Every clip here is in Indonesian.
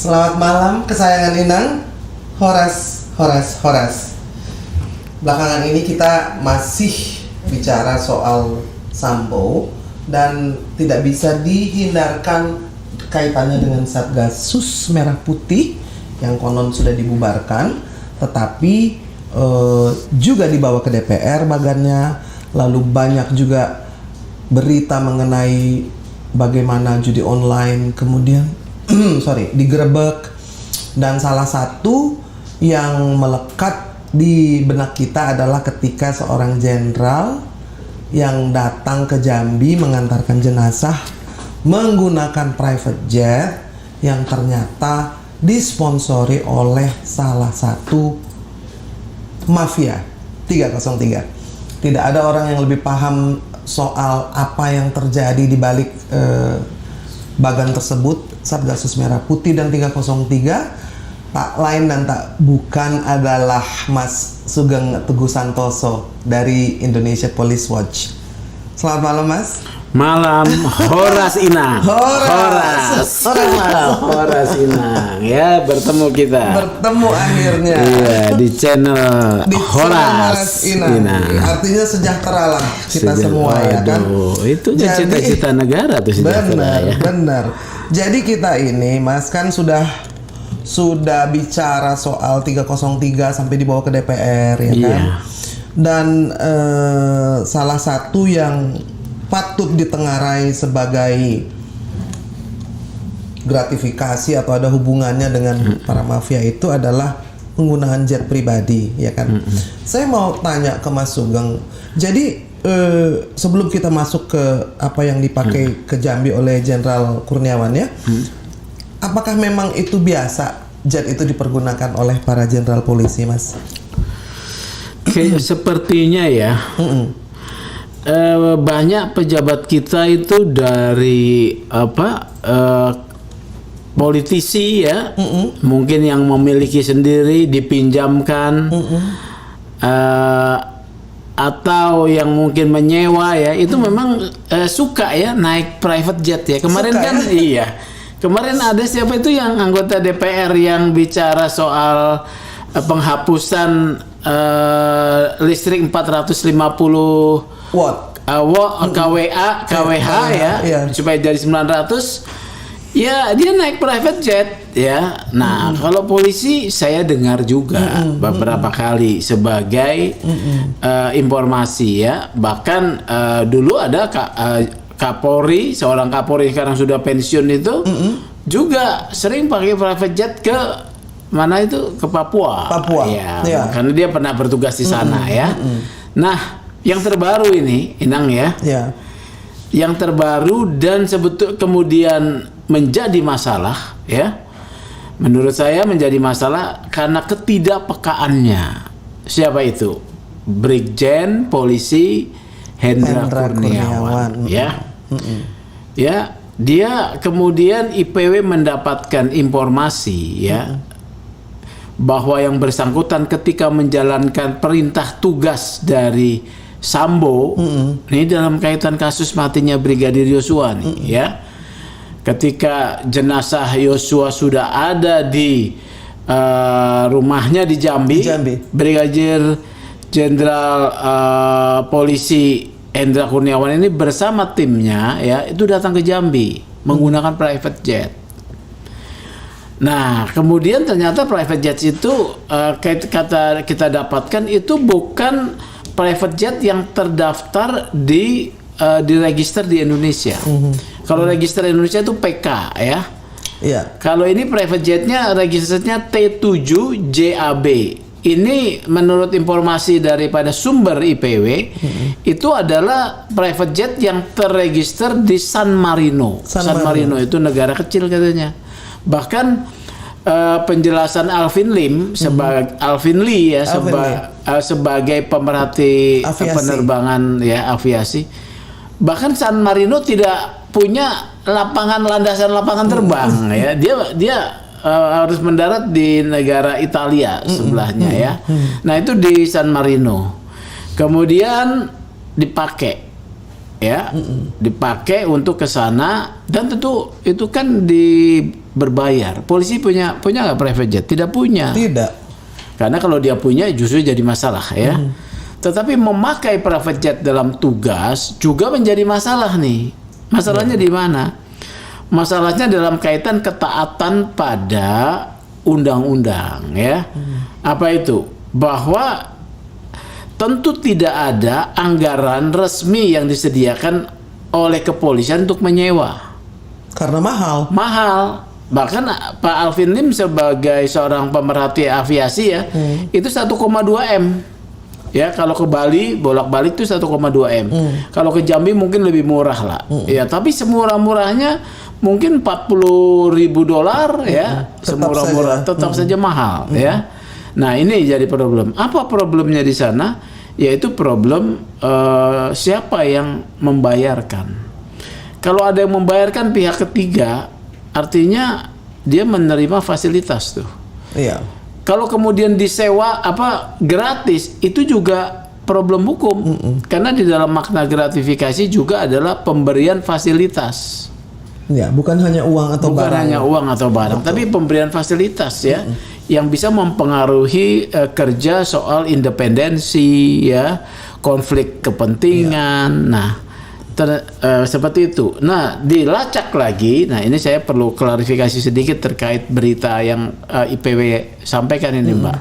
Selamat malam kesayangan Inang, Horas. Belakangan ini kita masih bicara soal Sambo dan tidak bisa dihindarkan kaitannya dengan Satgasus Merah Putih yang konon sudah dibubarkan, tetapi juga dibawa ke DPR bagannya. Lalu banyak juga berita mengenai bagaimana judi online kemudian digerebek, dan salah satu yang melekat di benak kita adalah ketika seorang jenderal yang datang ke Jambi mengantarkan jenazah menggunakan private jet yang ternyata disponsori oleh salah satu mafia 303. Tidak ada orang yang lebih paham soal apa yang terjadi di balik bagan tersebut, Satgasus Merah Putih dan 303, tak lain dan tak bukan adalah Mas Sugeng Teguh Santoso dari Indonesia Police Watch. Selamat malam, Mas. Malam, Horas Inang. Horas Inang. Ya, bertemu kita. Bertemu akhirnya. Iya, di channel Horas Inang. Artinya sejahtera lah kita semua, ya kan. Itu cita-cita negara tuh sejahtera. Benar. Jadi kita ini, Mas, kan sudah bicara soal 303 sampai dibawa ke DPR, ya kan. Dan salah satu yang patut ditengarai sebagai gratifikasi atau ada hubungannya dengan para mafia itu adalah penggunaan jet pribadi, ya kan. Saya mau tanya ke Mas Sugeng. Jadi sebelum kita masuk ke apa yang dipakai ke Jambi oleh Jenderal Kurniawan, ya, apakah memang itu biasa jet itu dipergunakan oleh para jenderal polisi, Mas? Sepertinya ya. Banyak pejabat kita itu dari politisi, ya, mungkin yang memiliki sendiri dipinjamkan, atau yang mungkin menyewa, ya, itu memang suka ya naik private jet, ya. Kemarin suka, kan ya? Iya, kemarin ada siapa itu yang anggota DPR yang bicara soal penghapusan listrik 450 watt, KWH, ya, supaya jadi 900. Ya, dia naik private jet, ya. Nah, kalau polisi saya dengar juga beberapa kali sebagai informasi, ya. Bahkan dulu ada Kapolri, seorang Kapolri sekarang sudah pensiun itu juga sering pakai private jet ke mana itu, ke Papua. Ya. Karena dia pernah bertugas di sana, ya. Nah, yang terbaru ini, Inang, ya, yang terbaru dan kemudian menjadi masalah, ya, menurut saya menjadi masalah karena ketidakpekaannya. Siapa itu? Brigjen Polisi Hendra Kurniawan, ya. Ya, dia kemudian IPW mendapatkan informasi, ya, bahwa yang bersangkutan ketika menjalankan perintah tugas dari Sambo, ini dalam kaitan kasus matinya Brigadir Yosua nih, ya. Ketika jenazah Yosua sudah ada di rumahnya di Jambi, Brigadir Jenderal Polisi Hendra Kurniawan ini bersama timnya, ya, itu datang ke Jambi menggunakan private jet. Nah, kemudian ternyata private jet itu kita dapatkan itu bukan private jet yang terdaftar di register di Indonesia. Kalau register Indonesia itu PK, ya. Kalau ini private jetnya registernya T7JAB. Ini menurut informasi daripada sumber IPW, itu adalah private jet yang terregister di San Marino. San Marino itu negara kecil katanya. Bahkan penjelasan Alvin Lim sebagai pemerhati penerbangan, ya, aviasi, bahkan San Marino tidak punya landasan lapangan terbang, ya. Dia harus mendarat di negara Italia sebelahnya, ya. Nah, itu di San Marino. Kemudian dipakai, ya, dipakai untuk ke sana, dan tentu itu kan berbayar. Polisi punya nggak private jet? Tidak punya. Tidak. Karena kalau dia punya justru jadi masalah ya. Tetapi memakai private jet dalam tugas juga menjadi masalah nih. Masalahnya di mana? Masalahnya dalam kaitan ketaatan pada undang-undang ya. Apa itu? Bahwa tentu tidak ada anggaran resmi yang disediakan oleh kepolisian untuk menyewa. Karena mahal. Mahal. Bahkan Pak Alvin Lim sebagai seorang pemerhati aviasi ya, itu 1,2 M. Ya, kalau ke Bali bolak-balik itu 1,2 M. Kalau ke Jambi mungkin lebih murah lah. Ya, tapi semurah-murahnya mungkin $40.000 ya. Semurah-murah tetap saja mahal ya. Nah, ini jadi problem. Apa problemnya di sana? Yaitu problem siapa yang membayarkan. Kalau ada yang membayarkan pihak ketiga, artinya dia menerima fasilitas tuh. Iya. Kalau kemudian disewa gratis, itu juga problem hukum. Karena di dalam makna gratifikasi juga adalah pemberian fasilitas. Ya, bukan hanya uang atau bukan barang. hanya uang atau barang, tapi pemberian fasilitas ya, yang bisa mempengaruhi kerja soal independensi ya, konflik kepentingan. Nah, seperti itu. Nah, dilacak lagi. Nah, ini saya perlu klarifikasi sedikit terkait berita yang IPW sampaikan ini, Mbak.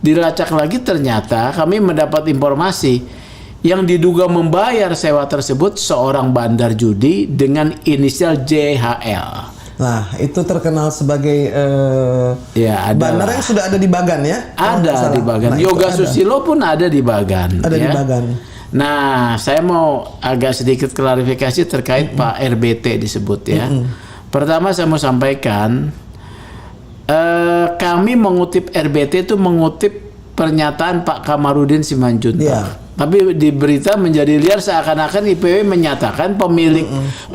Dilacak lagi, ternyata kami mendapat informasi yang diduga membayar sewa tersebut seorang bandar judi dengan inisial JHL. Nah, itu terkenal sebagai bandar yang sudah ada di Bagan ya? Ada di Bagan. Nah, Yoga Susilo pun ada di Bagan. Ada ya. di Bagan. Nah, saya mau agak sedikit klarifikasi terkait Pak RBT disebut ya. Pertama saya mau sampaikan, kami mengutip RBT itu mengutip pernyataan Pak Kamarudin Simanjuntak. Yeah. Tapi di berita menjadi liar seakan-akan IPW menyatakan pemilik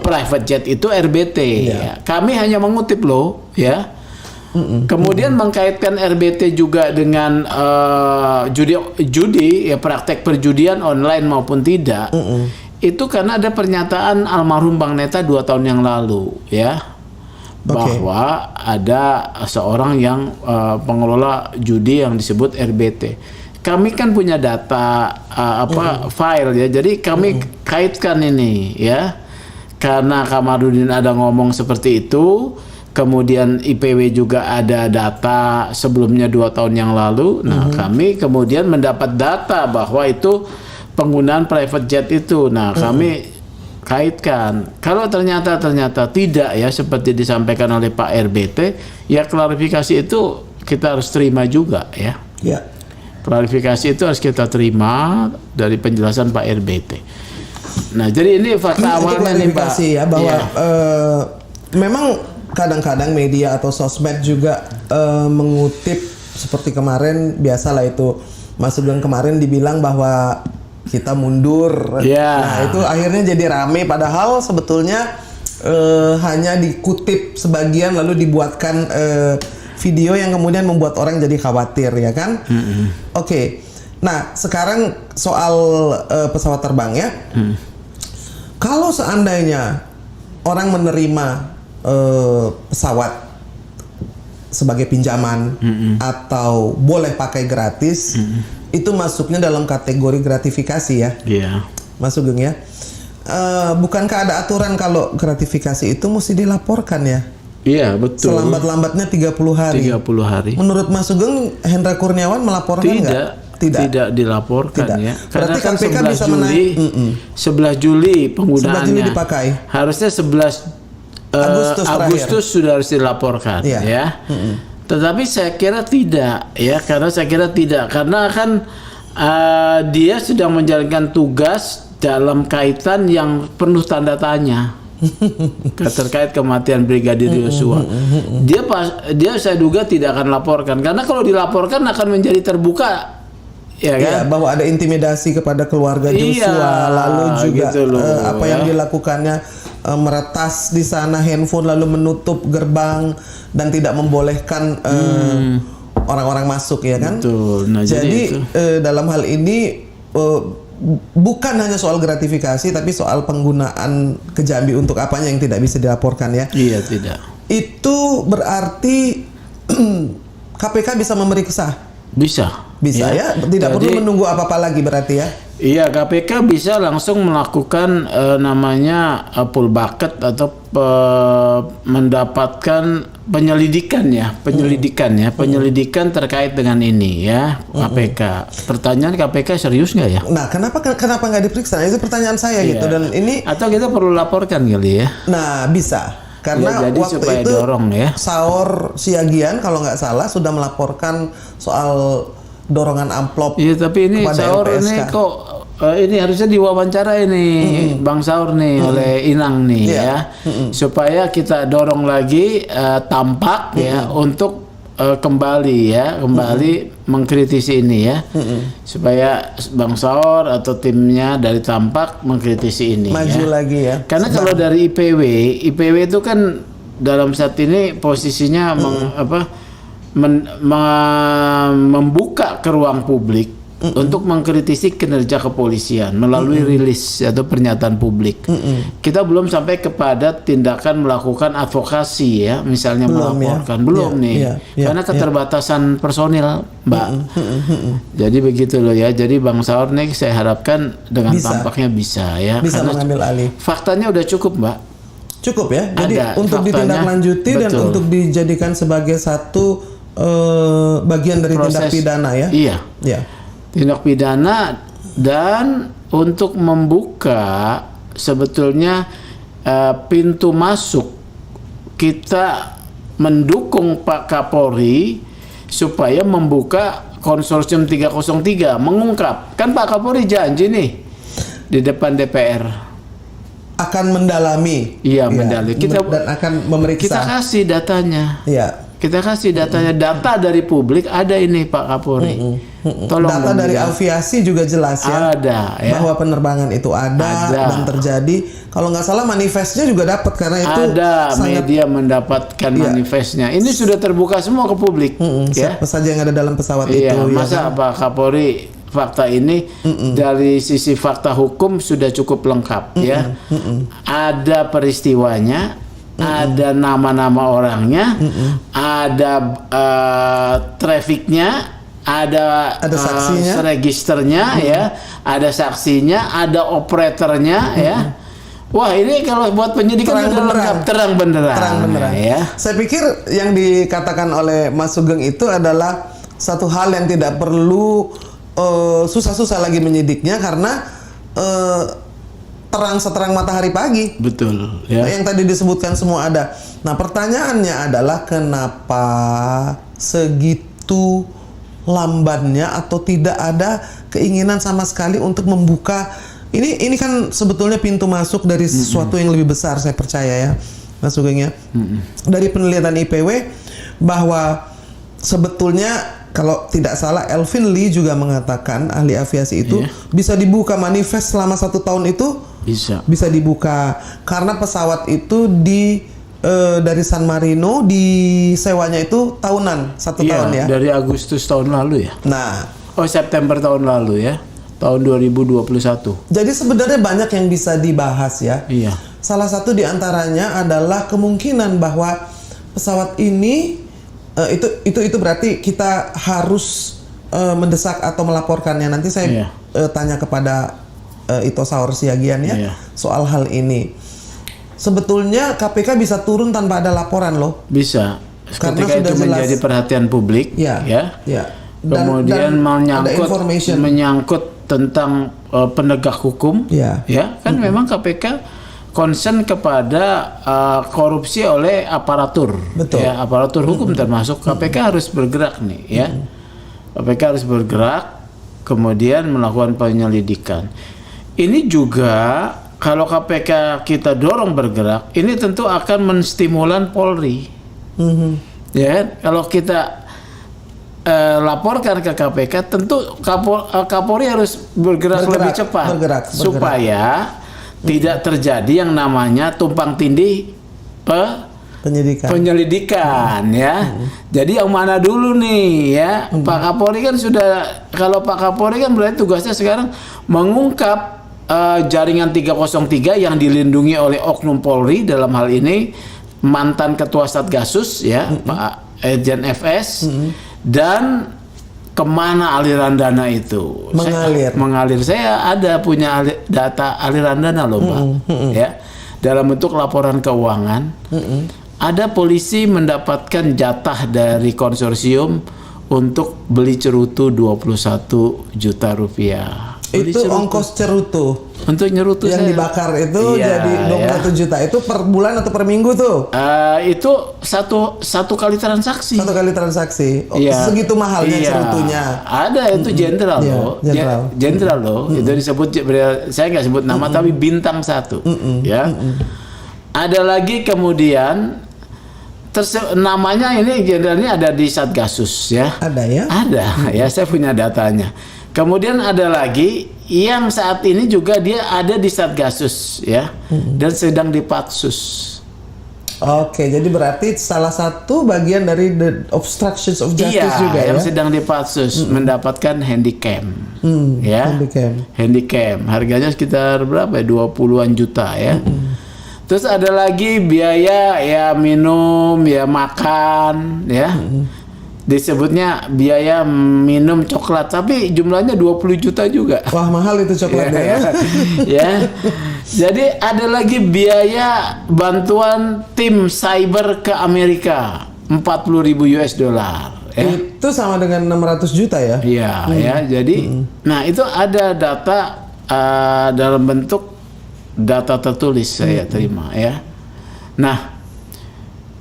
private jet itu RBT. Yeah. Ya. Kami hanya mengutip loh, ya. Kemudian mengkaitkan RBT juga dengan judi ya, praktek perjudian online maupun tidak. Itu karena ada pernyataan almarhum Bang Neta 2 tahun yang lalu ya, bahwa ada seorang yang pengelola judi yang disebut RBT. Kami kan punya data file ya, jadi kami kaitkan ini ya, karena Kamarudin ada ngomong seperti itu. Kemudian IPW juga ada data sebelumnya 2 tahun yang lalu. Nah, kami kemudian mendapat data bahwa itu penggunaan private jet itu. Nah, kami kaitkan. Kalau ternyata tidak ya seperti disampaikan oleh Pak RBT, ya klarifikasi itu kita harus terima juga ya. Ya. Klarifikasi itu harus kita terima dari penjelasan Pak RBT. Nah, jadi ini fakta awalnya nih, Pak. Ya, bahwa ya. Memang kadang-kadang media atau sosmed juga mengutip seperti kemarin, biasalah itu Mas Sugeng kemarin dibilang bahwa kita mundur. Yeah. Nah, itu akhirnya jadi rame padahal sebetulnya hanya dikutip sebagian lalu dibuatkan video yang kemudian membuat orang jadi khawatir ya kan? Oke. Nah, sekarang soal pesawat terbang ya. Kalau seandainya orang menerima pesawat sebagai pinjaman atau boleh pakai gratis, itu masuknya dalam kategori gratifikasi ya, Mas Sugeng ya. Bukankah ada aturan kalau gratifikasi itu mesti dilaporkan ya? Iya, betul. Selambat-lambatnya 30 hari. 30 hari. Menurut Mas Sugeng, Hendra Kurniawan melaporkan nggak? Tidak dilaporkan tidak. Ya. Berarti karena kan KPK 11 bisa Juli, 11 Juli penggunaannya. 11 Juli dipakai. Harusnya 11 Agustus sudah harus dilaporkan ya. Tetapi saya kira tidak ya, karena kan dia sedang menjalankan tugas dalam kaitan yang penuh tanda tanya terkait kematian Brigadir Yosua. Dia saya duga tidak akan laporkan, karena kalau dilaporkan akan menjadi terbuka. Ya kan? Iya, bahwa ada intimidasi kepada keluarga Joshua, lalu juga gitu apa yang dilakukannya, meretas di sana handphone lalu menutup gerbang dan tidak membolehkan orang-orang masuk ya kan. Betul. Nah, jadi dalam hal ini bukan hanya soal gratifikasi, tapi soal penggunaan Kejambi untuk apanya yang tidak bisa dilaporkan ya. Iya, tidak. Itu berarti KPK bisa memberi kesah. Bisa ya, tidak perlu menunggu apa-apa lagi berarti ya. Iya, KPK bisa langsung melakukan namanya full bucket atau mendapatkan penyelidikan terkait dengan ini ya, KPK. Pertanyaan KPK serius nggak ya? Nah, kenapa nggak diperiksa? Itu pertanyaan saya gitu. Dan ini atau kita perlu laporkan kali ya? Nah, bisa. Karena ya, jadi waktu supaya itu dorong ya. Saur Siagian kalau nggak salah sudah melaporkan soal dorongan amplop. Iya, tapi ini Saur LPSK. ini kok ini harusnya diwawancara ini Bang Saur nih oleh Inang nih ya, supaya kita dorong lagi tampak ya untuk kembali mengkritisi ini ya, supaya Bang Saur atau timnya dari Tampak mengkritisi ini maju ya. lagi ya. Karena kalau dari IPW itu kan dalam saat ini posisinya membuka ke ruang publik untuk mengkritisi kinerja kepolisian melalui rilis atau pernyataan publik. Kita belum sampai kepada tindakan melakukan advokasi ya, misalnya melaporkan. Karena keterbatasan personil, Mbak. Jadi begitu loh ya. Jadi Bang Saur nih saya harapkan dengan tampaknya bisa ya. Bisa karena mengambil alih. Faktanya udah cukup, Mbak. Cukup ya. Jadi Ada untuk faktanya, ditindaklanjuti dan betul. untuk dijadikan sebagai satu bagian dari tindak pidana ya. Iya. Ya. Tindak pidana, dan untuk membuka sebetulnya pintu masuk, kita mendukung Pak Kapolri supaya membuka konsorsium 303 mengungkap. Kan Pak Kapolri janji nih di depan DPR akan mendalami. Iya, mendalami. Dan akan memeriksa. Kita kasih datanya. Iya. Kita kasih datanya, data dari publik ada ini Pak Kapolri. Tolong data dari aviasi juga jelas ya. Ada ya. Bahwa penerbangan itu ada dan terjadi. Kalau nggak salah manifestnya juga dapat karena itu ada media mendapatkan manifestnya. Ini sudah terbuka semua ke publik. Ya. Siapa saja yang ada dalam pesawat Iya, itu. masa ya kan? Pak Kapolri fakta ini dari sisi fakta hukum sudah cukup lengkap ya. Ada peristiwanya, ada nama-nama orangnya, ada trafficnya, ada saksinya, registernya ya, ada saksinya, ada operatornya ya. Wah, ini kalau buat penyidikan sudah lengkap, terang benderang. Ya. Saya pikir yang dikatakan oleh Mas Sugeng itu adalah satu hal yang tidak perlu susah-susah lagi menyidiknya karena terang seterang matahari pagi. Betul. Ya. Yang tadi disebutkan semua ada. Nah, pertanyaannya adalah kenapa segitu lambannya atau tidak ada keinginan sama sekali untuk membuka ini kan sebetulnya pintu masuk dari sesuatu yang lebih besar, saya percaya ya, Mas Sugeng ya. Dari penelitian IPW bahwa sebetulnya kalau tidak salah Elvin Lee juga mengatakan, ahli aviasi itu bisa dibuka manifest selama 1 tahun itu bisa dibuka karena pesawat itu dari San Marino disewanya itu tahunan, 1 tahun ya. Dari Agustus tahun lalu ya. Nah, September tahun lalu ya. Tahun 2021. Jadi sebenarnya banyak yang bisa dibahas ya. Iya. Salah satu diantaranya adalah kemungkinan bahwa pesawat ini itu berarti kita harus mendesak atau melaporkannya. Nanti saya tanya kepada Ito Saur Siagian ya soal hal ini. Sebetulnya KPK bisa turun tanpa ada laporan loh. Bisa. Karena ketika sudah itu menjadi jelas perhatian publik ya. Kemudian menyangkut tentang penegak hukum ya kan memang KPK concern kepada korupsi oleh aparatur. Betul. Ya, aparatur hukum termasuk KPK harus bergerak nih ya. KPK harus bergerak kemudian melakukan penyelidikan. Ini juga kalau KPK kita dorong bergerak, ini tentu akan menstimulan Polri. Ya, kalau kita laporkan ke KPK, tentu Kapolri harus bergerak lebih cepat supaya tidak terjadi yang namanya tumpang tindih penyelidikan ya. Jadi yang mana dulu nih ya? Pak Kapolri kan sudah, kalau Pak Kapolri kan berarti tugasnya sekarang mengungkap jaringan 303 yang dilindungi oleh Oknum Polri, dalam hal ini mantan Ketua Satgasus ya, Pak Irjen FS, dan kemana aliran dana itu mengalir. Saya ada punya data aliran dana loh Pak, ya, dalam bentuk laporan keuangan. Ada polisi mendapatkan jatah dari konsorsium untuk beli cerutu 21 juta rupiah. Itu ongkos cerutu untuk nyerutu yang saya. dibakar itu jadi 21 juta. Itu per bulan atau per minggu tuh? Itu satu kali transaksi. Satu kali transaksi. Segitu mahalnya cerutunya. Ada itu jenderal loh. Jenderal loh. Itu disebut, saya nggak sebut nama tapi bintang 1. Ya. Ada lagi kemudian namanya ini jenderalnya ada di Satgasus ya. Ada ya? Ada ya, saya punya datanya. Kemudian ada lagi yang saat ini juga dia ada di Satgasus ya, dan sedang di Patsus. Oke, jadi berarti salah satu bagian dari the obstructions of justice juga ya. Yang sedang di Patsus mendapatkan handycam. Ya. Handycam. Harganya sekitar berapa ya? 20-an juta ya. Terus ada lagi biaya ya minum, ya makan, ya. Disebutnya biaya minum coklat, tapi jumlahnya 20 juta juga. Wah, mahal itu coklatnya ya. Ya. Jadi ada lagi biaya bantuan tim cyber ke Amerika, 40.000 US dollar. Ya. Itu sama dengan 600 juta ya? Iya, ya. Jadi, nah itu ada data dalam bentuk data tertulis saya terima ya. Nah,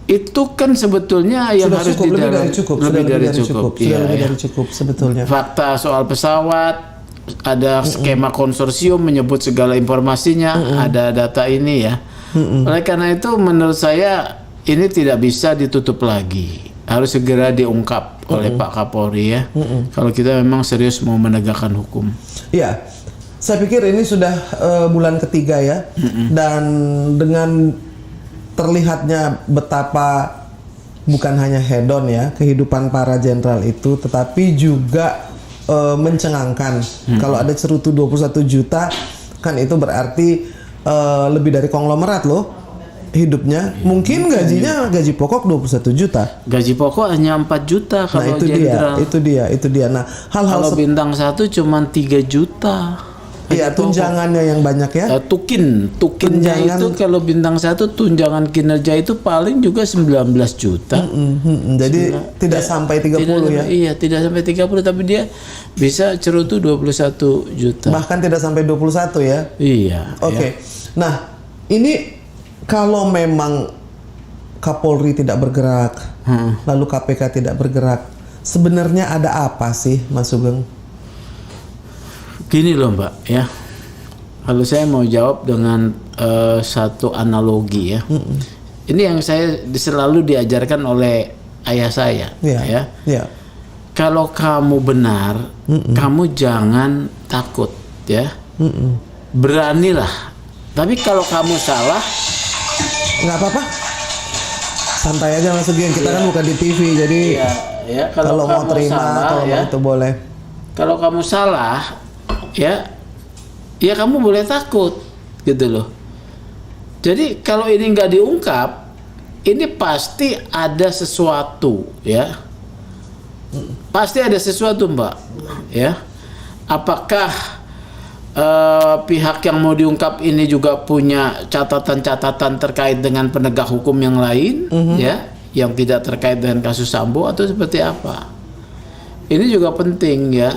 itu kan sebetulnya yang sudah harus lebih dari cukup. Sudah lebih dari cukup sebetulnya. Fakta soal pesawat, ada skema konsorsium menyebut segala informasinya, ada data ini ya. Oleh karena itu menurut saya ini tidak bisa ditutup lagi, harus segera diungkap oleh Pak Kapolri ya. Kalau kita memang serius mau menegakkan hukum. Iya. Saya pikir ini sudah bulan ketiga ya, dan dengan terlihatnya betapa bukan hanya hedon ya kehidupan para jenderal itu, tetapi juga mencengangkan. Kalau ada cerutu 21 juta, kan itu berarti lebih dari konglomerat loh hidupnya. Mungkin gaji pokok 21 juta. Gaji pokok hanya 4 juta kalau jenderal. Itu dia. Nah, hal-hal kalau bintang 1 cuma 3 juta. Iya, tunjangannya yang banyak ya. Tukinnya itu kalau bintang 1 tunjangan kinerja itu paling juga 19 juta. Jadi tidak sampai 30 ya. Iya, tidak sampai 30, tapi dia bisa cerutu 21 juta. Bahkan tidak sampai 21 ya. Iya. Oke. Ya. Nah, ini kalau memang Kapolri tidak bergerak, lalu KPK tidak bergerak, sebenarnya ada apa sih, Mas Sugeng? Gini loh Mbak ya, kalau saya mau jawab dengan satu analogi ya. Ini yang saya selalu diajarkan oleh ayah saya ya. Kalau kamu benar, kamu jangan takut ya. Beranilah. Tapi kalau kamu salah, nggak apa-apa, santai aja Mas Sugeng. Kita kan bukan di TV, jadi kalau mau terima salah, kalau mau itu boleh. Kalau kamu salah, ya kamu boleh takut gitu loh. Jadi kalau ini nggak diungkap, ini pasti ada sesuatu ya, pasti ada sesuatu Mbak ya. Apakah pihak yang mau diungkap ini juga punya catatan-catatan terkait dengan penegak hukum yang lain ya, yang tidak terkait dengan kasus Sambo, atau seperti apa? Ini juga penting ya.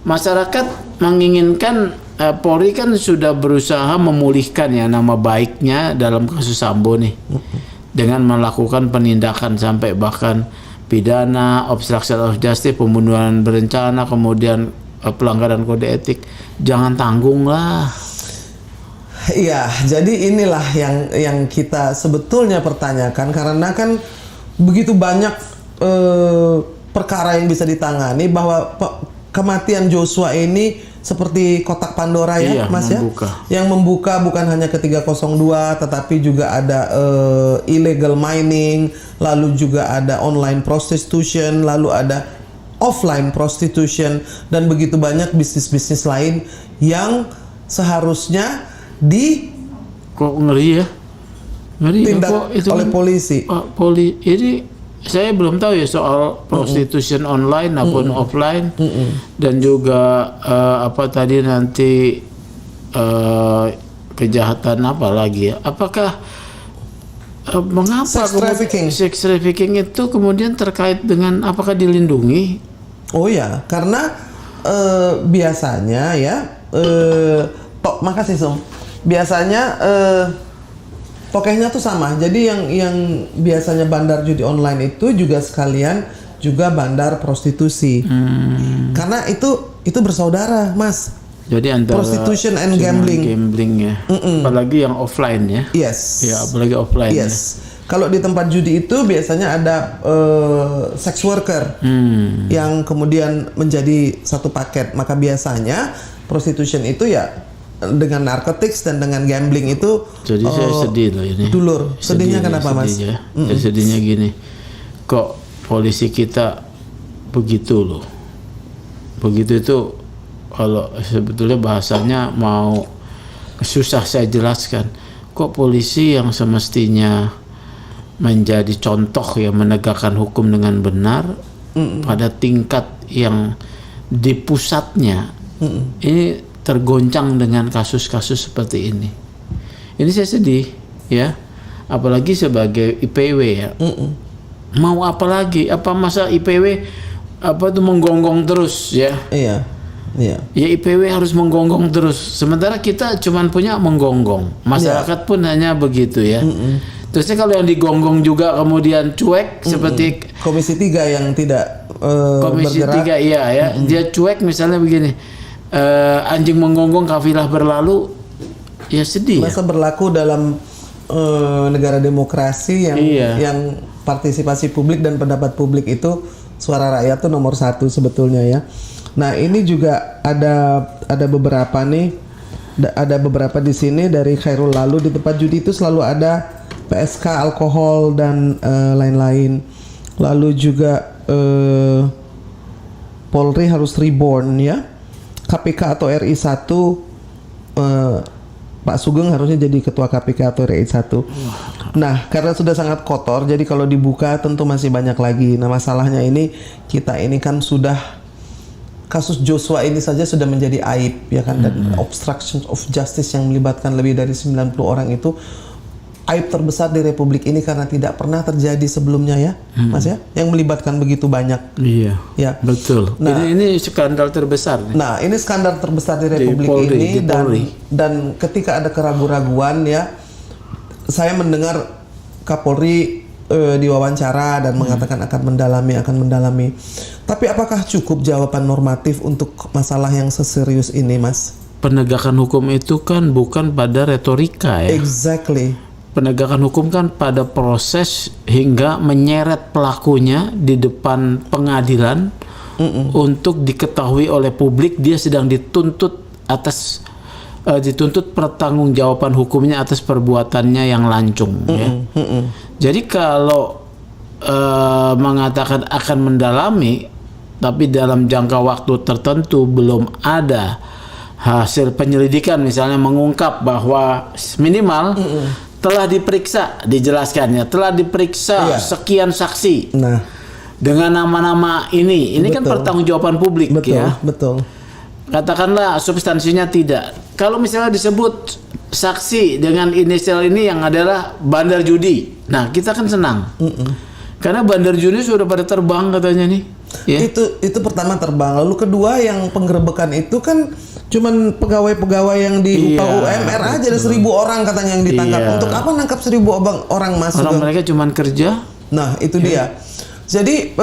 Masyarakat menginginkan Polri kan sudah berusaha memulihkan ya nama baiknya dalam kasus Sambo nih, dengan melakukan penindakan sampai bahkan pidana, obstruction of justice, pembunuhan berencana, kemudian pelanggaran kode etik. Jangan tanggung lah. Iya, jadi inilah yang kita sebetulnya pertanyakan, karena kan begitu banyak perkara yang bisa ditangani, bahwa kematian Joshua ini seperti kotak Pandora ya, Iya, Mas membuka. ya. Yang membuka bukan hanya ke 302 tetapi juga ada illegal mining, lalu juga ada online prostitution, lalu ada offline prostitution, dan begitu banyak bisnis-bisnis lain yang seharusnya Kok ngeri ya? Ngeri ya, ditindak kok itu oleh kan, polisi. ini saya belum tahu ya soal prostitution online maupun offline, dan juga apa tadi nanti kejahatan apa lagi ya? Apakah mengapa sex trafficking itu kemudian terkait dengan apakah dilindungi? Oh ya, karena biasanya ya, makasih Sum. Biasanya tokehnya tuh sama. Jadi yang biasanya bandar judi online itu juga sekalian juga bandar prostitusi. Karena itu bersaudara, Mas. Jadi antara prostitution and gambling ya. Apalagi yang offline ya. Yes. Ya, apalagi offline. Yes. Ya. Kalau di tempat judi itu biasanya ada sex worker yang kemudian menjadi satu paket. Maka biasanya prostitution itu ya dengan narcotics dan dengan gambling itu. Jadi saya sedih loh ini. Dulur. Sedihnya kenapa, Mas? Jadi sedihnya gini. Kok polisi kita begitu loh. Begitu itu kalau sebetulnya bahasanya mau susah saya jelaskan. Kok polisi yang semestinya menjadi contoh ya menegakkan hukum dengan benar pada tingkat yang di pusatnya ini tergoncang dengan kasus-kasus seperti ini. Ini saya sedih ya, apalagi sebagai IPW ya. Mau apa lagi? Apa masa IPW apa tuh menggonggong terus ya? Iya. Iya. Ya IPW harus menggonggong terus. Sementara kita cuman punya menggonggong. Masyarakat pun hanya begitu ya. Terusnya kalau yang digonggong juga kemudian cuek seperti Komisi 3 yang tidak Komisi bergerak. 3 iya ya. Dia cuek misalnya begini. Anjing menggonggong kafilah berlalu, ya sedih. Masa berlaku dalam negara demokrasi yang partisipasi publik dan pendapat publik itu suara rakyat tuh nomor 1 sebetulnya ya. Nah ini juga ada beberapa nih, ada beberapa di sini dari Khairul Lalu. Di tempat judi itu selalu ada PSK alkohol dan lain-lain. Lalu juga Polri harus reborn ya. KPK atau RI 1 Pak Sugeng harusnya jadi ketua KPK atau RI 1. Nah, karena sudah sangat kotor, jadi kalau dibuka tentu masih banyak lagi. Nah, masalahnya ini kita ini kan sudah kasus Joshua ini saja sudah menjadi aib ya kan, dan obstruction of justice yang melibatkan lebih dari 90 orang itu aib terbesar di Republik ini karena tidak pernah terjadi sebelumnya ya, Mas ya, yang melibatkan begitu banyak. Iya. Ya. Betul. Nah, ini skandal terbesar nih. Nah, ini skandal terbesar di Republik ini dan ketika ada keraguan-raguan ya, saya mendengar Kapolri diwawancara dan mengatakan akan mendalami. Tapi apakah cukup jawaban normatif untuk masalah yang seserius ini, Mas? Penegakan hukum itu kan bukan pada retorika ya. Exactly. Penegakan hukum kan pada proses hingga menyeret pelakunya di depan pengadilan untuk diketahui oleh publik dia sedang dituntut pertanggungjawaban hukumnya atas perbuatannya yang lancung ya. Jadi kalau mengatakan akan mendalami tapi dalam jangka waktu tertentu belum ada hasil penyelidikan, misalnya mengungkap bahwa minimal telah diperiksa, dijelaskannya telah diperiksa sekian saksi dengan nama-nama ini kan pertanggungjawaban publik ya. Betul. Katakanlah substansinya tidak. Kalau misalnya disebut saksi dengan inisial ini yang adalah bandar judi, nah kita kan senang. Karena bandar judi sudah pada terbang katanya nih. Ya. Itu pertama terbang. Lalu kedua yang penggerebekan itu kan cuman pegawai-pegawai yang di UMR aja ada 1.000 orang katanya yang ditangkap. Untuk apa nangkap 1.000 orang masuk? Orang mereka cuman kerja. Nah itu dia. Jadi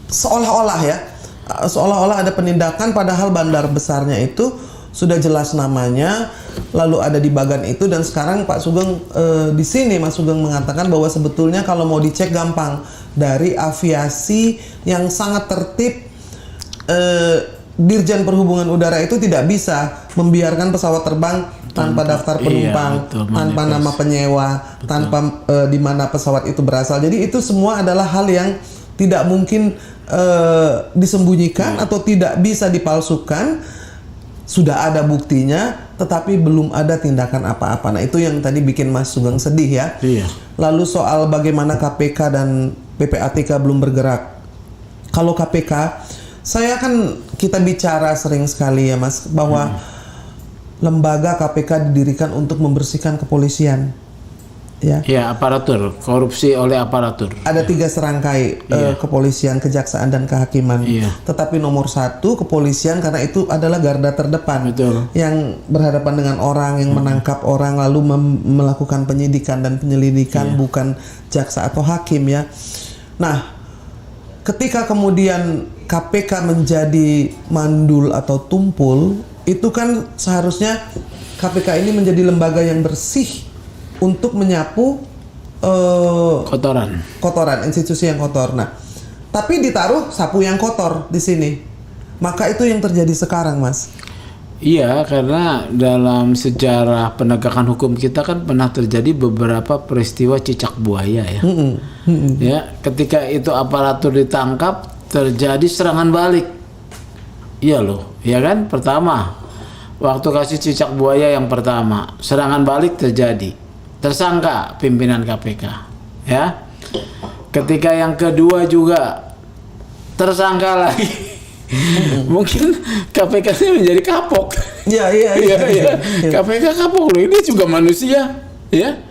seolah-olah ada penindakan padahal bandar besarnya itu sudah jelas namanya, lalu ada di bagan itu, dan sekarang Pak Sugeng di sini Mas Sugeng mengatakan bahwa sebetulnya kalau mau dicek gampang dari aviasi yang sangat tertib Dirjen Perhubungan Udara itu tidak bisa membiarkan pesawat terbang tanpa daftar penumpang, betul, tanpa manifest. nama penyewa, tanpa di mana pesawat itu berasal. Jadi itu semua adalah hal yang tidak mungkin disembunyikan atau tidak bisa dipalsukan. Sudah ada buktinya, tetapi belum ada tindakan apa-apa. Nah itu yang tadi bikin Mas Sugeng sedih ya. Iya. Lalu soal bagaimana KPK dan PPATK belum bergerak. Kalau KPK, kita bicara sering sekali ya Mas, bahwa lembaga KPK didirikan untuk membersihkan kepolisian. Ya. Ya, aparatur, korupsi oleh aparatur. Ada 3 serangkai kepolisian, kejaksaan dan kehakiman. Iya. Tetapi nomor 1 kepolisian karena itu adalah garda terdepan. Betul. Yang berhadapan dengan orang, yang menangkap orang lalu melakukan penyidikan dan penyelidikan, bukan jaksa atau hakim ya. Nah, ketika kemudian KPK menjadi mandul atau tumpul, itu kan seharusnya KPK ini menjadi lembaga yang bersih untuk menyapu kotoran institusi yang kotor. Nah, tapi ditaruh sapu yang kotor di sini. Maka itu yang terjadi sekarang, Mas. Iya, karena dalam sejarah penegakan hukum kita kan pernah terjadi beberapa peristiwa cicak buaya ya. Ya, ketika itu aparatur ditangkap terjadi serangan balik. Iya loh, ya kan? Pertama, waktu kasih cicak buaya yang pertama, serangan balik terjadi. Tersangka pimpinan KPK, ya. Ketika yang kedua juga tersangka lagi. Mungkin KPK ini menjadi kapok. Iya. KPK kapok loh. Ini juga manusia, ya.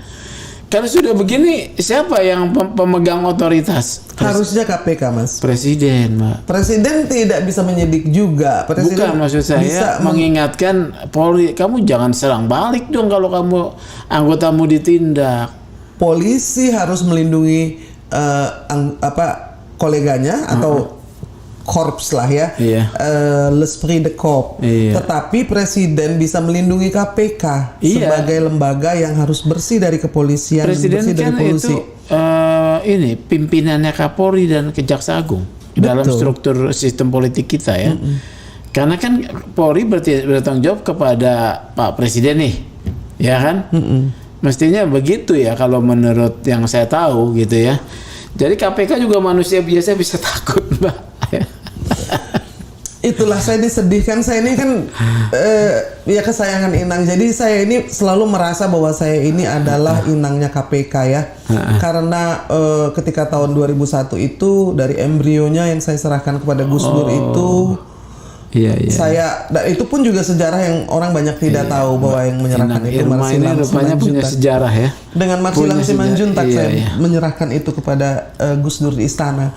Kalau sudah begini, siapa yang pemegang otoritas? Harusnya KPK, Mas. Presiden, Mbak. Presiden tidak bisa menyidik juga. Presiden Bukan, maksud saya mengingatkan Polri, kamu jangan serang balik dong kalau kamu anggotamu ditindak. Polisi harus melindungi koleganya atau korps lah ya, l'esprit de corps. Tetapi presiden bisa melindungi KPK sebagai lembaga yang harus bersih dari kepolisian, presiden bersih dari kan polusi. Itu ini pimpinannya Kapolri dan Kejaksaan Agung dalam struktur sistem politik kita ya. Karena kan Polri bertanggung jawab kepada Pak Presiden nih, ya kan? Mestinya begitu ya kalau menurut yang saya tahu gitu ya. Jadi KPK juga manusia biasa bisa takut, Mbak. Itulah saya disedihkan. Saya ini kan ya kesayangan Inang. Jadi saya ini selalu merasa bahwa saya ini adalah inangnya KPK ya. Karena ketika tahun 2001 itu dari embrionya yang saya serahkan kepada Gus Dur itu saya, dan itu pun juga sejarah yang orang banyak tidak tahu bahwa yang menyerahkan itu Marsilang punya sejarah ya. Dengan Marsilang Simanjuntak saya menyerahkan itu kepada Gus Dur di istana.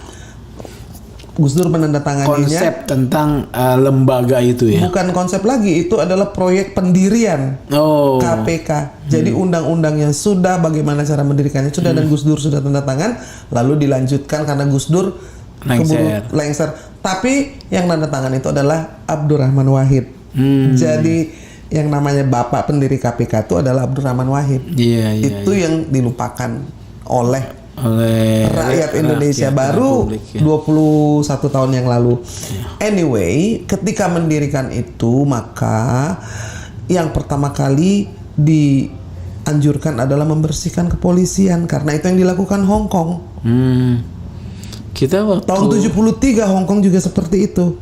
Gus Dur menandatanganinya. Konsep tentang lembaga itu ya. Bukan konsep lagi, itu adalah proyek pendirian KPK. Jadi undang-undang yang sudah, bagaimana cara mendirikannya sudah, dan Gus Dur sudah tanda tangan, lalu dilanjutkan karena Gus Dur lengser. Tapi yang tanda tangan itu adalah Abdurrahman Wahid. Jadi yang namanya bapak pendiri KPK itu adalah Abdurrahman Wahid. Itu yang dilupakan oleh rakyat Indonesia baru Republik, 21 tahun yang lalu. Anyway, ketika mendirikan itu, maka yang pertama kali dianjurkan adalah membersihkan kepolisian, karena itu yang dilakukan Hong Kong. Kita waktu tahun 73 Hong Kong juga seperti itu.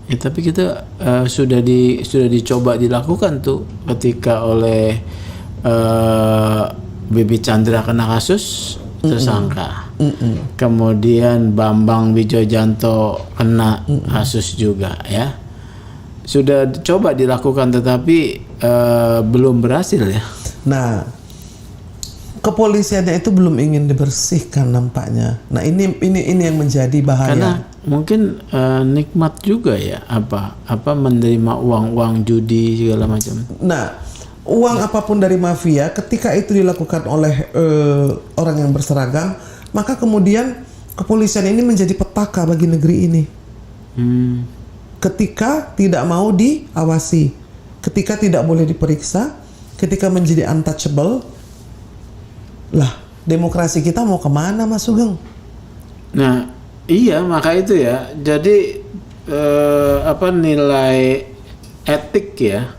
Ya, tapi kita sudah dicoba dilakukan tuh ketika oleh Bibi Chandra kena kasus tersangka. Kemudian Bambang Wijoyanto kena kasus juga ya. Sudah coba dilakukan tetapi belum berhasil ya. Nah, kepolisiannya itu belum ingin dibersihkan nampaknya. Nah, ini yang menjadi bahaya. Karena mungkin nikmat juga ya apa menerima uang judi segala macam. Nah, uang apapun dari mafia, ketika itu dilakukan oleh orang yang berseragam, maka kemudian kepolisian ini menjadi petaka bagi negeri ini. Ketika tidak mau diawasi, ketika tidak boleh diperiksa, ketika menjadi untouchable, lah demokrasi kita mau kemana, Mas Sugeng? Nah, iya, maka itu ya. Jadi nilai etik ya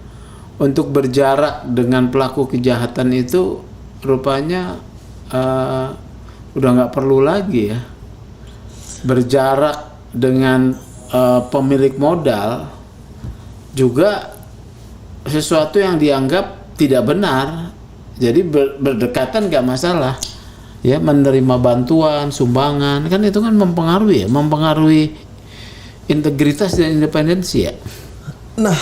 untuk berjarak dengan pelaku kejahatan itu rupanya udah nggak perlu lagi ya. Berjarak dengan pemilik modal juga sesuatu yang dianggap tidak benar. Jadi berdekatan nggak masalah. Ya, menerima bantuan, sumbangan, kan itu kan mempengaruhi integritas dan independensi ya. Nah,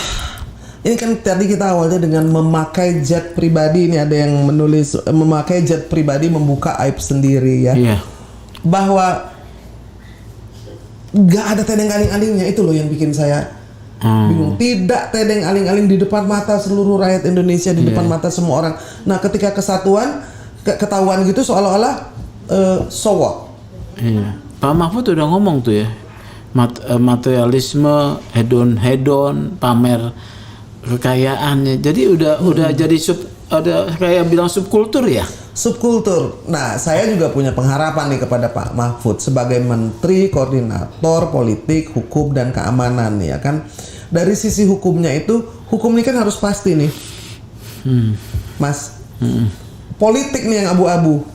ini kan tadi kita awalnya dengan memakai jet pribadi. Ini ada yang menulis memakai jet pribadi membuka aib sendiri ya. Iya. Bahwa nggak ada tedeng aling-alingnya, itu loh yang bikin saya bingung. Tidak tedeng aling-aling di depan mata seluruh rakyat Indonesia, di depan mata semua orang. Nah, ketika kesatuan ketahuan gitu seolah-olah so what? Iya. Pak Mahfud udah ngomong tuh ya. Materialisme, hedon, pamer kekayaannya. Jadi udah jadi ada kayak bilang subkultur ya. Subkultur. Nah, saya juga punya pengharapan nih kepada Pak Mahfud sebagai Menteri Koordinator Politik, Hukum dan Keamanan ya kan. Dari sisi hukumnya itu, hukum ini kan harus pasti nih, Mas. Politik nih yang abu-abu.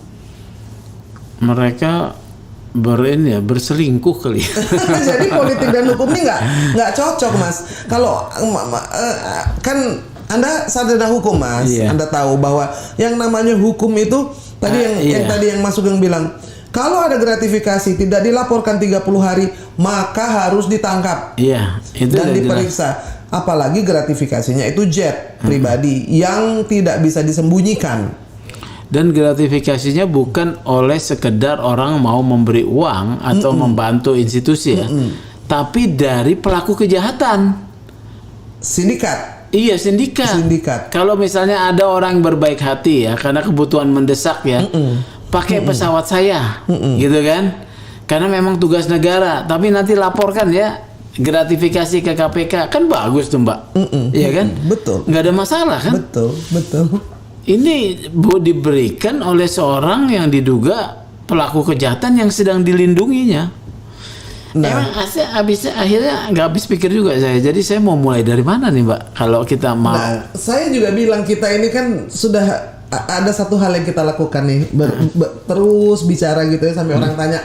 Mereka berselingkuh kali. Jadi politik dan hukum ini nggak cocok, Mas. Kalau kan Anda sarjana hukum, Mas. Iya. Anda tahu bahwa yang namanya hukum itu tadi yang masuk yang bilang kalau ada gratifikasi tidak dilaporkan 30 hari maka harus ditangkap. Iya, itu dan diperiksa. Jelas. Apalagi gratifikasinya itu jet pribadi yang tidak bisa disembunyikan. Dan gratifikasinya bukan oleh sekedar orang mau memberi uang atau membantu institusi ya, tapi dari pelaku kejahatan. Sindikat. Iya, sindikat. Kalau misalnya ada orang berbaik hati ya, karena kebutuhan mendesak ya, pakai pesawat saya, gitu kan? Karena memang tugas negara, tapi nanti laporkan ya gratifikasi ke KPK, kan bagus tuh Mbak, iya kan? Betul. Nggak ada masalah kan? Betul. Ini diberikan oleh seorang yang diduga pelaku kejahatan yang sedang dilindunginya. Nah, emang akhirnya nggak habis pikir juga saya. Jadi saya mau mulai dari mana nih Mbak? Kalau kita mau. Nah, saya juga bilang kita ini kan sudah ada satu hal yang kita lakukan nih. Terus bicara gitu ya sampai orang tanya,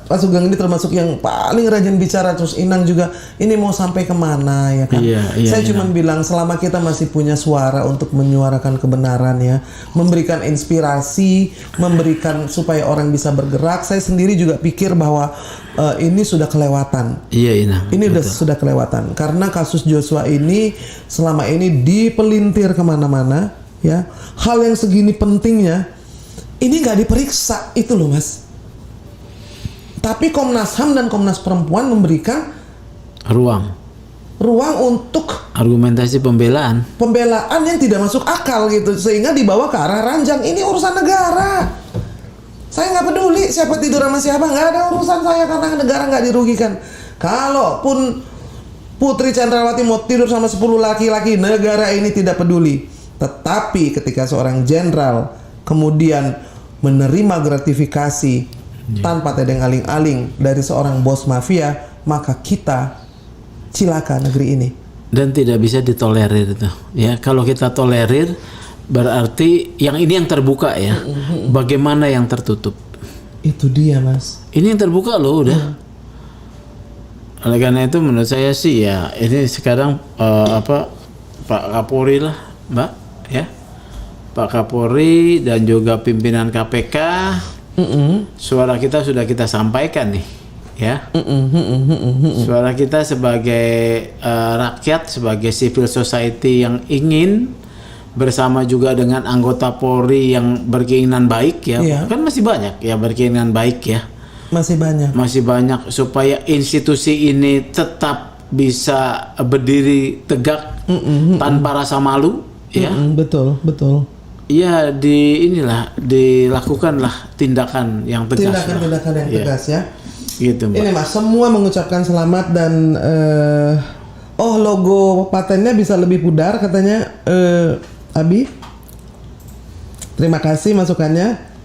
Pak Sugeng ini termasuk yang paling rajin bicara. Terus Inang juga ini mau sampai kemana ya kan? Saya cuma bilang selama kita masih punya suara untuk menyuarakan kebenaran ya, memberikan inspirasi, memberikan supaya orang bisa bergerak. Saya sendiri juga pikir bahwa ini sudah kelewatan. Iya Inang. Ini sudah kelewatan karena kasus Joshua ini selama ini dipelintir kemana-mana ya. Hal yang segini pentingnya ini nggak diperiksa itu loh Mas. Tapi Komnas HAM dan Komnas Perempuan memberikan ruang untuk argumentasi pembelaan yang tidak masuk akal gitu, sehingga dibawa ke arah ranjang. Ini urusan negara. Saya nggak peduli siapa tidur sama siapa, nggak ada urusan saya karena negara nggak dirugikan. Kalaupun Putri Chandrawati mau tidur sama 10 laki-laki, negara ini tidak peduli. Tetapi ketika seorang jenderal kemudian menerima gratifikasi tanpa tedeng aling-aling dari seorang bos mafia, maka kita cilaka negeri ini. Dan tidak bisa ditolerir itu. Ya, kalau kita tolerir berarti yang ini yang terbuka ya. Bagaimana yang tertutup? Itu dia, Mas. Ini yang terbuka loh udah. Oleh karena itu menurut saya sih ya ini sekarang Pak Kapolri lah, Mbak, ya. Pak Kapolri dan juga pimpinan KPK. Suara kita sudah kita sampaikan nih, ya. Suara kita sebagai rakyat, sebagai civil society yang ingin bersama juga dengan anggota Polri yang berkeinginan baik ya, kan masih banyak ya berkeinginan baik ya. Masih banyak supaya institusi ini tetap bisa berdiri tegak tanpa rasa malu, ya. Betul. Iya, dilakukanlah tindakan yang tegas. Tindakan yang tegas ya. Gitu, Mbak. Ini Mas, semua mengucapkan selamat dan logo patennya bisa lebih pudar katanya Abi. Terima kasih masukannya.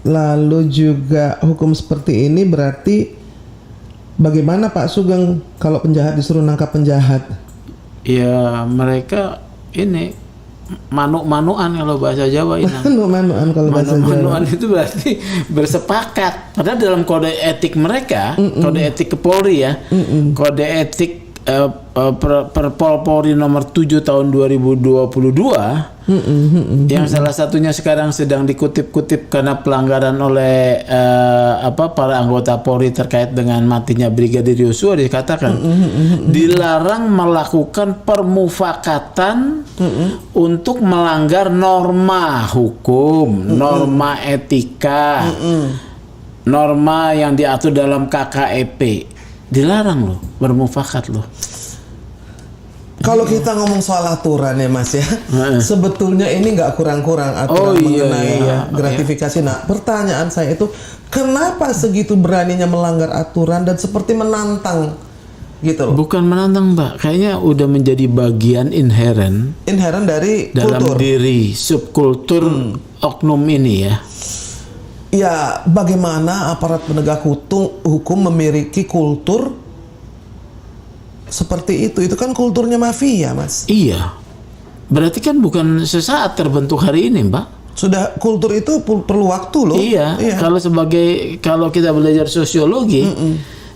Lalu juga hukum seperti ini berarti Bagaimana Pak Sugeng kalau penjahat disuruh nangkap penjahat? Ya mereka ini manuk-manuan kalau bahasa Jawa ini. Manu-manuan kalau bahasa Jawa. Manu-manuan itu berarti bersepakat. Padahal dalam kode etik mereka, kode etik Polri ya, kode etik Polri nomor 7 tahun 2022 yang salah satunya sekarang sedang dikutip-kutip karena pelanggaran oleh para anggota Polri terkait dengan matinya Brigadir Yosua, dikatakan dilarang melakukan permufakatan untuk melanggar norma hukum, norma etika, norma yang diatur dalam KKEP. Dilarang loh bermufakat loh. Kalau kita ngomong soal aturan ya Mas ya, sebetulnya ini nggak kurang-kurang aturan mengenai gratifikasi. Nah, pertanyaan saya itu, kenapa segitu beraninya melanggar aturan dan seperti menantang gitu loh? Bukan menantang Mbak, kayaknya udah menjadi bagian inheren dari dalam kultur. diri subkultur oknum ini ya. Ya, bagaimana aparat penegak hukum memiliki kultur seperti itu? Itu kan kulturnya mafia, Mas. Iya. Berarti kan bukan sesaat terbentuk hari ini, Mbak. Sudah, kultur itu perlu waktu loh. Iya. Kalau kita belajar sosiologi,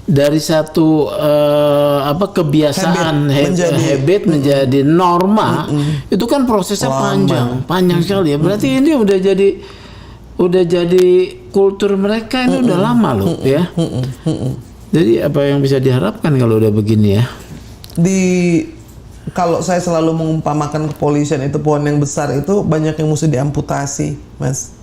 dari satu kebiasaan habit menjadi norma, itu kan prosesnya panjang sekali ya. Berarti ini udah jadi kultur mereka ini udah lama loh ya. Jadi apa yang bisa diharapkan kalau udah begini ya? Kalau saya selalu mengumpamakan kepolisian itu pohon yang besar itu banyak yang mesti diamputasi, Mas.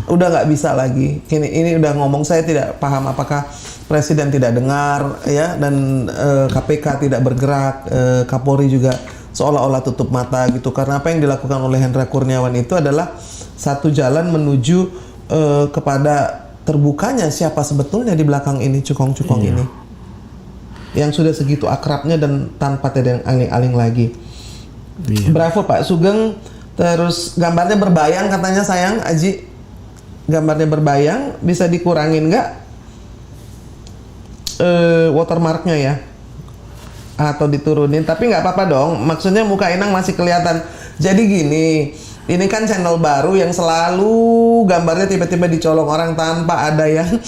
Udah nggak bisa lagi. Ini udah ngomong, saya tidak paham apakah presiden tidak dengar ya, dan KPK tidak bergerak, Kapolri juga seolah-olah tutup mata gitu, karena apa yang dilakukan oleh Hendra Kurniawan itu adalah satu jalan menuju kepada terbukanya siapa sebetulnya di belakang ini cukong-cukong ini yang sudah segitu akrabnya dan tanpa tidak aling-aling lagi. Bravo Pak Sugeng. Terus gambarnya berbayang katanya, sayang Aji, gambarnya berbayang, bisa dikurangin nggak watermarknya ya, atau diturunin? Tapi nggak apa-apa dong, maksudnya muka Inang masih kelihatan. Jadi gini, ini kan channel baru yang selalu gambarnya tiba-tiba dicolong orang tanpa ada yang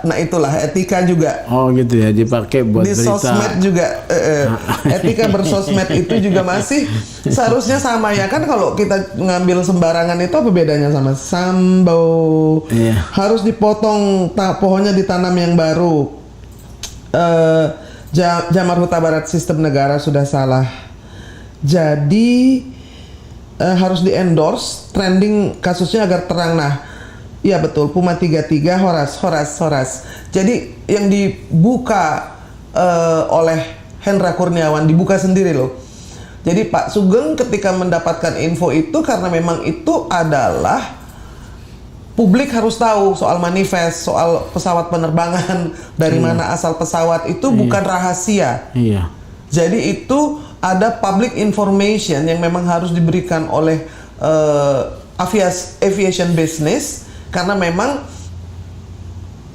nah itulah etika juga. Oh gitu ya, dipakai buat di berita. Sosmed juga etika bersosmed itu juga masih seharusnya sama ya kan. Kalau kita ngambil sembarangan itu apa bedanya sama Sambo? Harus dipotong, pohonnya ditanam yang baru. Jamar Huta Barat sistem negara sudah salah. Jadi harus di endorse trending kasusnya agar terang. Nah, iya betul, Puma 33 Horas. Jadi yang dibuka oleh Hendra Kurniawan dibuka sendiri loh. Jadi Pak Sugeng ketika mendapatkan info itu, karena memang itu adalah publik harus tahu soal manifest, soal pesawat penerbangan, dari mana asal pesawat itu bukan rahasia. Iya. Jadi itu ada public information yang memang harus diberikan oleh aviation business, karena memang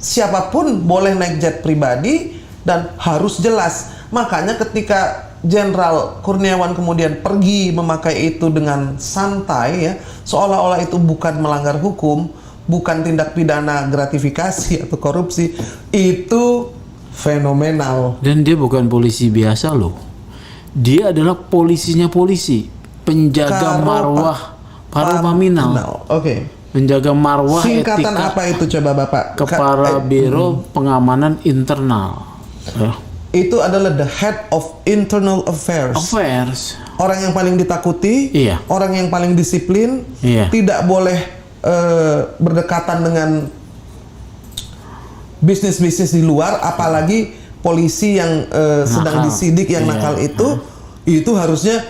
siapapun boleh naik jet pribadi dan harus jelas. Makanya ketika Jenderal Kurniawan kemudian pergi memakai itu dengan santai ya, seolah-olah itu bukan melanggar hukum, bukan tindak pidana gratifikasi atau korupsi, itu fenomenal. Dan dia bukan polisi biasa loh. Dia adalah polisinya polisi, penjaga marwah Paminal. Oke. Penjaga marwah singkatan etika. Apa itu coba Bapak? Kepala Biro Pengamanan Internal. Itu adalah the head of internal affairs. Orang yang paling ditakuti, orang yang paling disiplin, tidak boleh berdekatan dengan bisnis-bisnis di luar, apalagi polisi yang sedang disidik yang nakal itu harusnya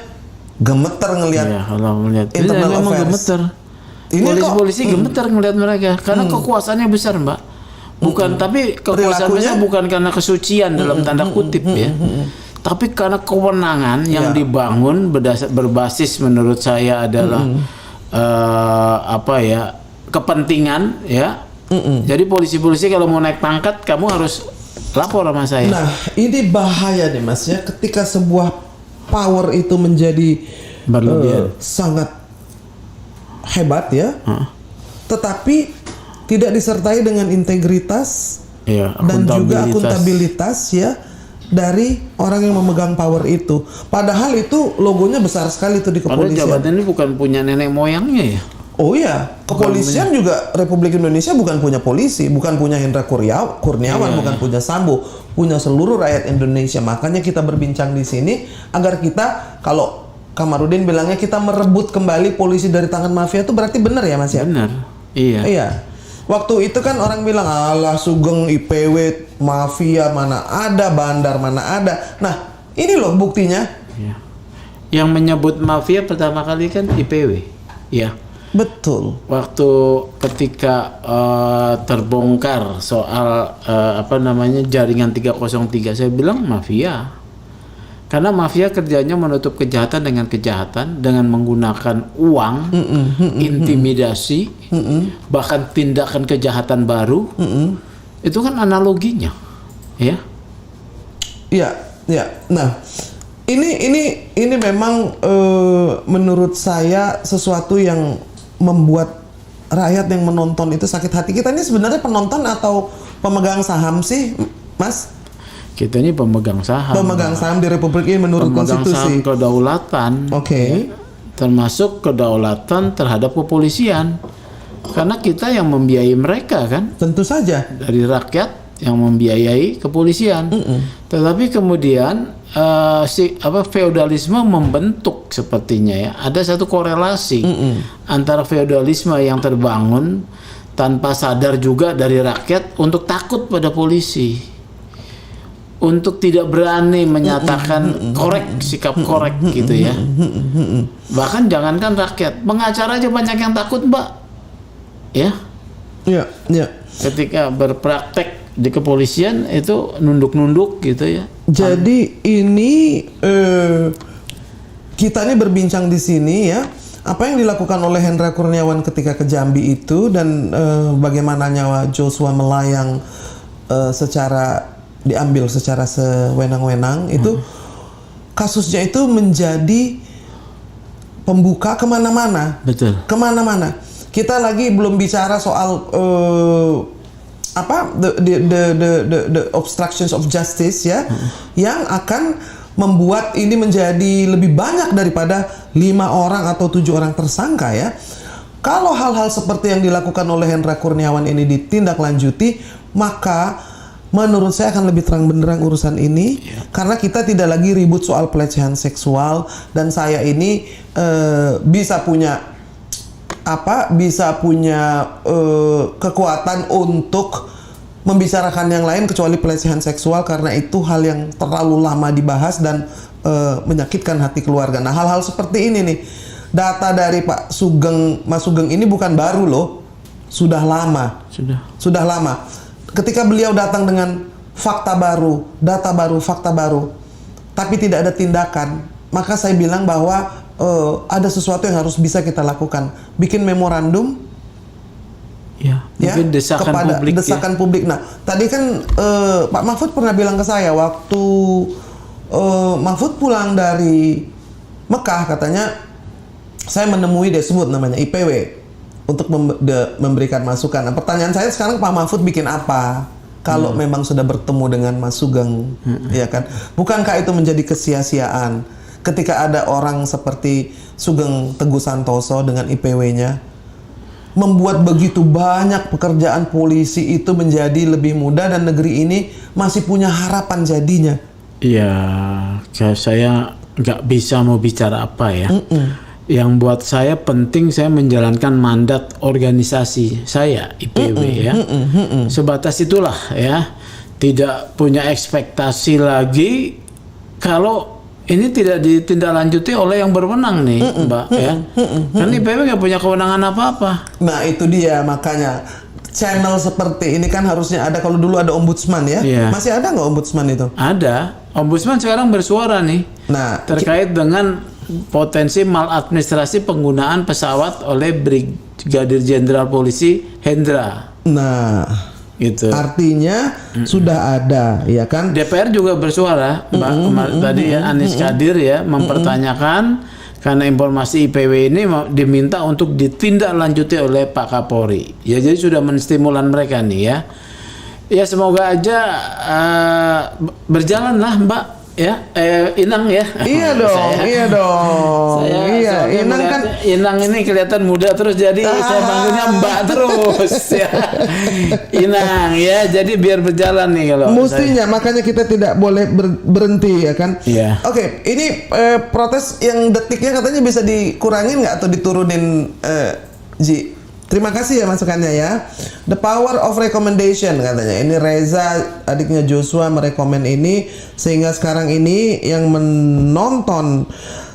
gemeter ngelihat internal affairs. Gemeter. Polisi gemeter ngelihat mereka karena kekuasaannya besar, Mbak. Bukan, tapi kekuasaannya bukan karena kesucian dalam tanda kutip ya. Tapi karena kewenangan yang dibangun berbasis menurut saya adalah kepentingan ya. Jadi polisi-polisi kalau mau naik pangkat kamu harus lapor sama saya. Nah, ini bahaya nih Mas ya, ketika sebuah power itu menjadi Berlebihan. sangat hebat ya, tetapi tidak disertai dengan integritas Iya, dan juga akuntabilitas ya dari orang yang memegang power itu. Padahal itu logonya besar sekali itu di Padahal kepolisian. jabatan ini bukan punya nenek moyangnya ya. Oh iya, kepolisian juga Republik Indonesia bukan punya polisi, bukan punya Hendra Kurniawan, Iya, bukan punya Sambo, punya seluruh rakyat Indonesia. Makanya kita berbincang di sini agar kita, kalau Kamarudin bilangnya kita merebut kembali polisi dari tangan mafia, itu berarti benar ya Mas ya? Benar. Iya. Iya. Waktu itu kan orang bilang, alah Sugeng, IPW, mafia mana ada, bandar mana ada. Nah, ini loh buktinya. Iya. Yang menyebut mafia pertama kali kan IPW. Iya. Betul. Waktu ketika terbongkar soal jaringan 303, saya bilang mafia. Karena mafia kerjanya menutup kejahatan dengan kejahatan, dengan menggunakan uang, intimidasi, bahkan tindakan kejahatan baru. Itu kan analoginya, ya. Iya, iya. Nah, ini memang menurut saya sesuatu yang membuat rakyat yang menonton itu sakit hati. Kita ini sebenarnya penonton atau pemegang saham sih, Mas? Kita ini pemegang saham. Pemegang saham di Republik ini menurut pemegang konstitusi. Saham kedaulatan. Oke. Ya, termasuk kedaulatan terhadap kepolisian. Karena kita yang membiayai mereka kan. Tentu saja. Dari rakyat yang membiayai kepolisian. Tetapi kemudian feodalisme membentuk sepertinya ya. Ada satu korelasi antara feodalisme yang terbangun tanpa sadar juga dari rakyat untuk takut pada polisi. Untuk tidak berani menyatakan sikap korek gitu ya. Bahkan jangankan rakyat, pengacara aja banyak yang takut, Mbak. Ya. Iya, iya. Ketika berpraktek di kepolisian itu nunduk-nunduk gitu ya. Jadi ini kita ini berbincang di sini ya, apa yang dilakukan oleh Hendra Kurniawan ketika ke Jambi itu dan bagaimana nyawa Joshua melayang diambil secara sewenang-wenang itu kasusnya itu menjadi pembuka kemana-mana. Betul. Kemana-mana. Kita lagi belum bicara soal the obstructions of justice ya, yang akan membuat ini menjadi lebih banyak daripada 5 orang atau 7 orang tersangka ya. Kalau hal-hal seperti yang dilakukan oleh Hendra Kurniawan ini ditindaklanjuti, maka menurut saya akan lebih terang benderang urusan ini, karena kita tidak lagi ribut soal pelecehan seksual, dan saya ini bisa punya kekuatan untuk membicarakan yang lain kecuali pelecehan seksual, karena itu hal yang terlalu lama dibahas dan menyakitkan hati keluarga. Nah, hal-hal seperti ini nih, data dari Pak Sugeng, Mas Sugeng ini bukan baru loh, sudah lama. Sudah lama. Ketika beliau datang dengan fakta baru, data baru, fakta baru, tapi tidak ada tindakan, maka saya bilang bahwa ada sesuatu yang harus bisa kita lakukan. Bikin memorandum, mungkin desakan kepada publik. Desakan publik. Nah, tadi kan Pak Mahfud pernah bilang ke saya waktu Mahfud pulang dari Mekah, katanya saya menemui disebut namanya IPW. Untuk memberikan masukan. Nah, pertanyaan saya sekarang, Pak Mahfud bikin apa kalau memang sudah bertemu dengan Mas Sugeng, ya kan? Bukankah itu menjadi kesia-siaan ketika ada orang seperti Sugeng Teguh Santoso dengan IPW-nya membuat begitu banyak pekerjaan polisi itu menjadi lebih mudah dan negeri ini masih punya harapan jadinya? Iya, saya nggak bisa mau bicara apa ya. Yang buat saya penting, saya menjalankan mandat organisasi saya IPW ya. Sebatas itulah ya. Tidak punya ekspektasi lagi kalau ini tidak ditindaklanjuti oleh yang berwenang nih, Mbak ya. Kan IPW nggak punya kewenangan apa-apa. Nah, itu dia, makanya channel seperti ini kan harusnya ada. Kalau dulu ada ombudsman ya. Masih ada nggak ombudsman itu? Ada. Ombudsman sekarang bersuara nih. Nah, terkait dengan potensi maladministrasi penggunaan pesawat oleh Brigadir Jenderal Polisi Hendra. Nah, gitu. Artinya sudah ada, ya kan? DPR juga bersuara, tadi ya Anies Kadir ya mempertanyakan karena informasi IPW ini diminta untuk ditindaklanjuti oleh Pak Kapolri. Ya jadi sudah menstimulan mereka nih ya. Ya semoga aja berjalan lah Mbak ya, Inang ya. Iya dong, iya dong. Iya, Inang kan Inang ini kelihatan muda terus jadi saya panggilnya Mbak terus ya. Inang ya, jadi biar berjalan nih kalau mestinya makanya kita tidak boleh berhenti ya kan. Iya. Oke, ini protes yang detiknya katanya bisa dikurangin nggak atau diturunin, Ji? Terima kasih ya masukannya ya. The power of recommendation katanya. Ini Reza adiknya Joshua merekomen ini sehingga sekarang ini yang menonton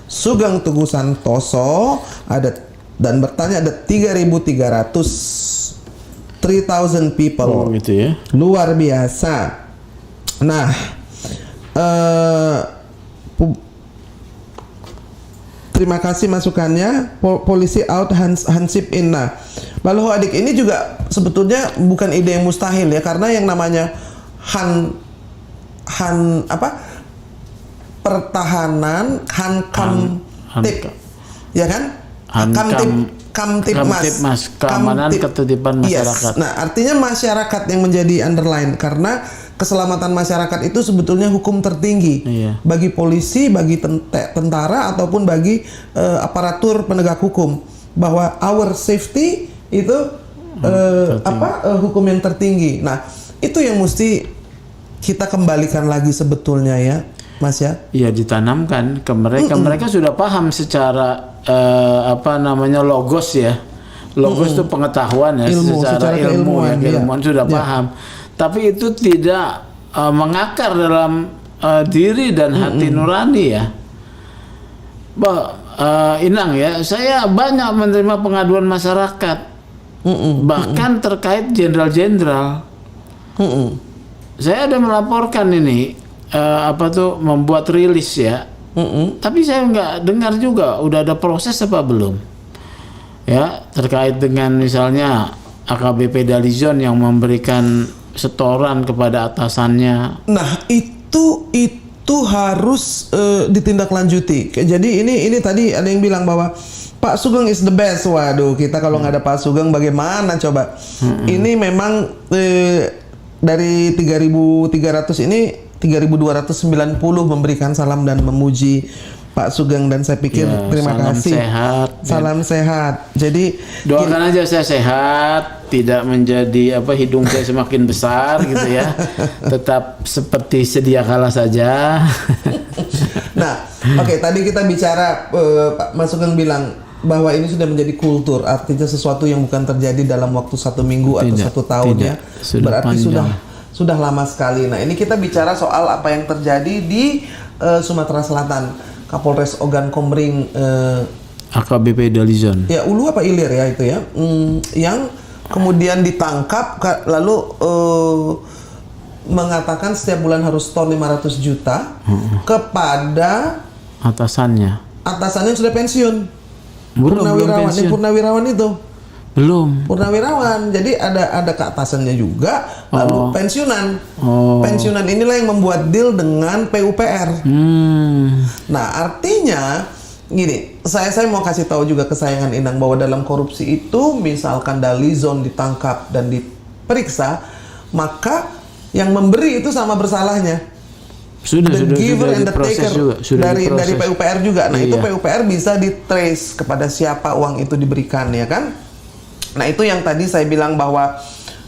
Sugeng Teguh Santoso ada dan bertanya ada 3.000 people. Oh gitu ya. Luar biasa. Nah, terima kasih masukannya. Polisi out, Hansip in. Nah, lalu adik ini juga sebetulnya bukan ide yang mustahil ya, karena yang namanya pertahanan Kamtip ya kan? Kamtipmas, keamanan ketertiban masyarakat. Yes. Nah, artinya masyarakat yang menjadi underline karena keselamatan masyarakat itu sebetulnya hukum tertinggi bagi polisi, bagi tentara ataupun bagi aparatur penegak hukum, bahwa our safety itu hukum yang tertinggi. Nah, itu yang mesti kita kembalikan lagi sebetulnya ya, Mas ya. Iya, ditanamkan ke mereka. Mereka sudah paham secara logos ya. Logos itu pengetahuan ya, secara ilmu ya, keilmuan sudah paham. Tapi itu tidak mengakar dalam diri dan hati nurani ya. Inang ya, saya banyak menerima pengaduan masyarakat, bahkan terkait jenderal-jenderal. Saya ada melaporkan ini, membuat rilis ya. Tapi saya nggak dengar juga, udah ada proses apa belum? Ya, terkait dengan misalnya AKBP Dalizon yang memberikan setoran kepada atasannya. Nah, itu harus ditindaklanjuti. Jadi ini tadi ada yang bilang bahwa Pak Sugeng is the best. Waduh, kita kalau nggak ada Pak Sugeng bagaimana coba? Ini memang dari 3.300 ini 3.290 memberikan salam dan memuji Pak Sugeng, dan saya pikir terima kasih. Salam sehat. Jadi doakan aja saya sehat, tidak menjadi hidung saya semakin besar gitu ya. Tetap seperti sedia kala saja. Nah, tadi kita bicara Pak Mas Sugeng bilang bahwa ini sudah menjadi kultur, artinya sesuatu yang bukan terjadi dalam waktu 1 minggu atau 1 tahun ya. Berarti sudah lama sekali. Nah, ini kita bicara soal apa yang terjadi di Sumatera Selatan. Kapolres Ogan Komering AKBP Dalizon. Ya, Ulu apa Ilir ya itu ya. Yang kemudian ditangkap lalu mengatakan setiap bulan harus setor 500 juta kepada atasannya. Atasannya sudah pensiun. Belum pensiun. Purnawirawan itu. Belum. Purnawirawan. Jadi ada ke atasannya juga, lalu pensiunan. Pensiunan inilah yang membuat deal dengan PUPR. Nah, artinya gini, saya mau kasih tahu juga kesayangan Inang bahwa dalam korupsi itu misalkan Dalizon ditangkap dan diperiksa, maka yang memberi itu sama bersalahnya. Sudah giver and the taker juga, dari PUPR juga. Nah, itu PUPR bisa ditrace kepada siapa uang itu diberikan ya kan. Nah, itu yang tadi saya bilang bahwa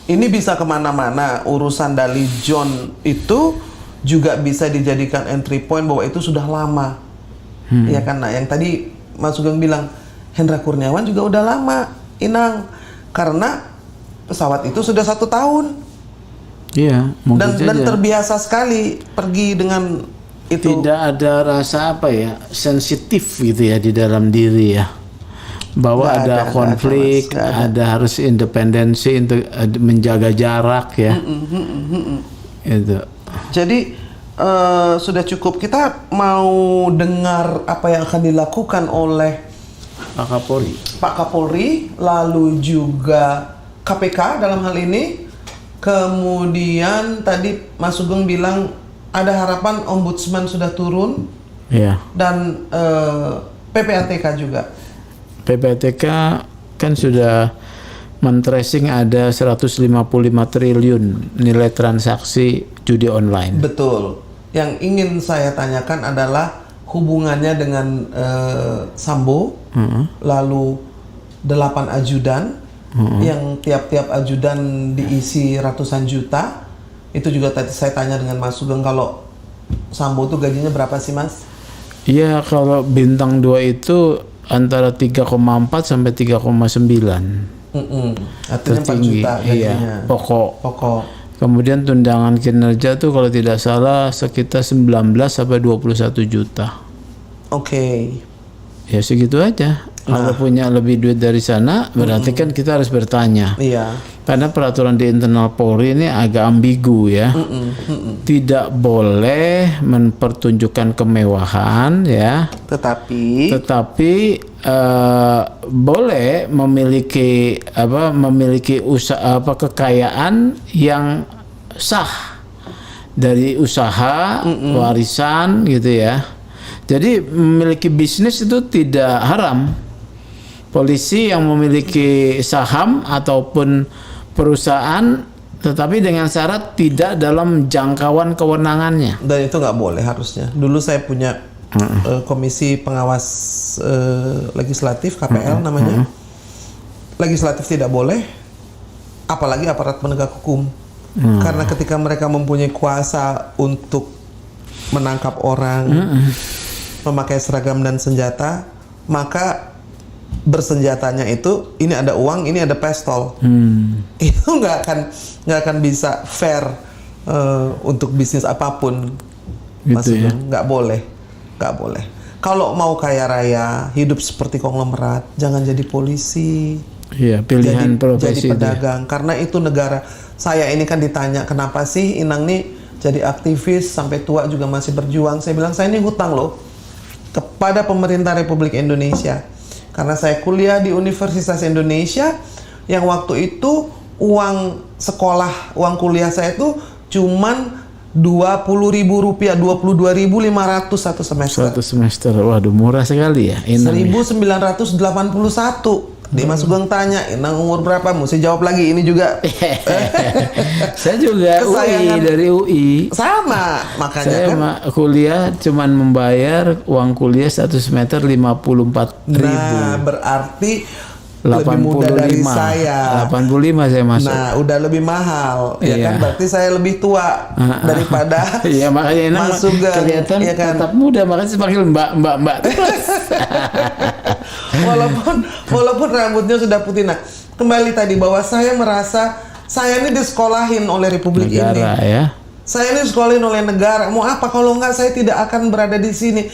ini bisa kemana-mana. Urusan Dalizon itu juga bisa dijadikan entry point bahwa itu sudah lama. Ya kan. Nah, yang tadi Mas Sugeng bilang Hendra Kurniawan juga udah lama, Inang, karena pesawat itu sudah 1 tahun. Iya, dan terbiasa sekali pergi dengan itu. Tidak ada rasa sensitif gitu ya di dalam diri ya. Bahwa ada konflik, ada harus independensi untuk menjaga jarak ya. Itu. Jadi sudah cukup. Kita mau dengar apa yang akan dilakukan oleh Pak Kapolri, lalu juga KPK dalam hal ini. Kemudian tadi Mas Sugeng bilang ada harapan ombudsman sudah turun Ya. dan PPATK juga. PPATK kan sudah men-tracing ada 155 triliun nilai transaksi judi online. Betul. Yang ingin saya tanyakan adalah hubungannya dengan Sambo, lalu 8 ajudan, yang tiap-tiap ajudan diisi ratusan juta. Itu juga tadi saya tanya dengan Mas Sugeng, kalau Sambo itu gajinya berapa sih, Mas? Iya, kalau bintang 2 itu antara 3,4 sampai 3,9. Artinya 4 Tertinggi, juta iya, gajinya. pokok. Kemudian tunjangan kinerja tuh kalau tidak salah sekitar 19 sampai 21 juta. Oke. Ya segitu aja. Kalau punya lebih duit dari sana, berarti kan kita harus bertanya. Iya. Karena peraturan di internal Polri ini agak ambigu ya. Tidak boleh mempertunjukkan kemewahan ya. Tetapi boleh memiliki usaha kekayaan yang sah dari usaha warisan gitu ya. Jadi memiliki bisnis itu tidak haram. Polisi yang memiliki saham ataupun perusahaan, tetapi dengan syarat tidak dalam jangkauan kewenangannya. Dan itu nggak boleh harusnya. Dulu saya punya komisi pengawas legislatif, KPL namanya. Legislatif tidak boleh, apalagi aparat penegak hukum. Karena ketika mereka mempunyai kuasa untuk menangkap orang, memakai seragam dan senjata, maka bersenjatanya itu, ini ada uang, ini ada pistol. Itu nggak akan bisa fair untuk bisnis apapun. Gitu ya? Nggak boleh. Kalau mau kaya raya, hidup seperti konglomerat, jangan jadi polisi. Iya, pilihan profesi jadi pedagang. Karena itu negara. Saya ini kan ditanya, kenapa sih Inang nih jadi aktivis sampai tua juga masih berjuang? Saya bilang, saya ini hutang loh kepada pemerintah Republik Indonesia. Karena saya kuliah di Universitas Indonesia, yang waktu itu uang sekolah, uang kuliah saya itu cuman Rp20.000, 22.500 satu semester. Satu semester, waduh murah sekali ya. 1981. Dia Mas Sugeng tanya, Inang umur berapa? Mesti jawab lagi, ini juga. Saya juga Kesayangan. UI, dari UI. Sama, makanya Saya kan. kuliah cuman membayar uang kuliah 1 semester 54.000. Nah, berarti lebih muda dari saya. 85 saya masuk. Nah, udah lebih mahal, ya Iya. kan? Berarti saya lebih tua daripada Iya, makanya enak Mas Sugeng, kelihatan ya kan? tetap muda, makanya saya panggil mbak terus. walaupun rambutnya sudah putih. Nah, kembali tadi bahwa saya merasa saya ini disekolahin oleh Republik Negara ini. ya. Saya ini disekolahin oleh negara. Mau apa kalau enggak saya tidak akan berada di sini.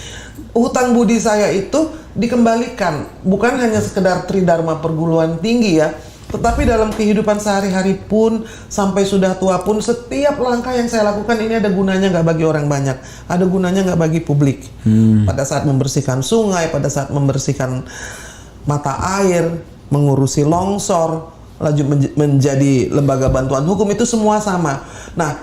Hutang budi saya itu dikembalikan, bukan hanya sekedar tridharma perguruan tinggi ya, tetapi dalam kehidupan sehari-hari pun, sampai sudah tua pun, setiap langkah yang saya lakukan ini ada gunanya nggak bagi orang banyak, ada gunanya nggak bagi publik. Pada saat membersihkan sungai, pada saat membersihkan mata air, mengurusi longsor, menjadi lembaga bantuan hukum, itu semua sama. Nah,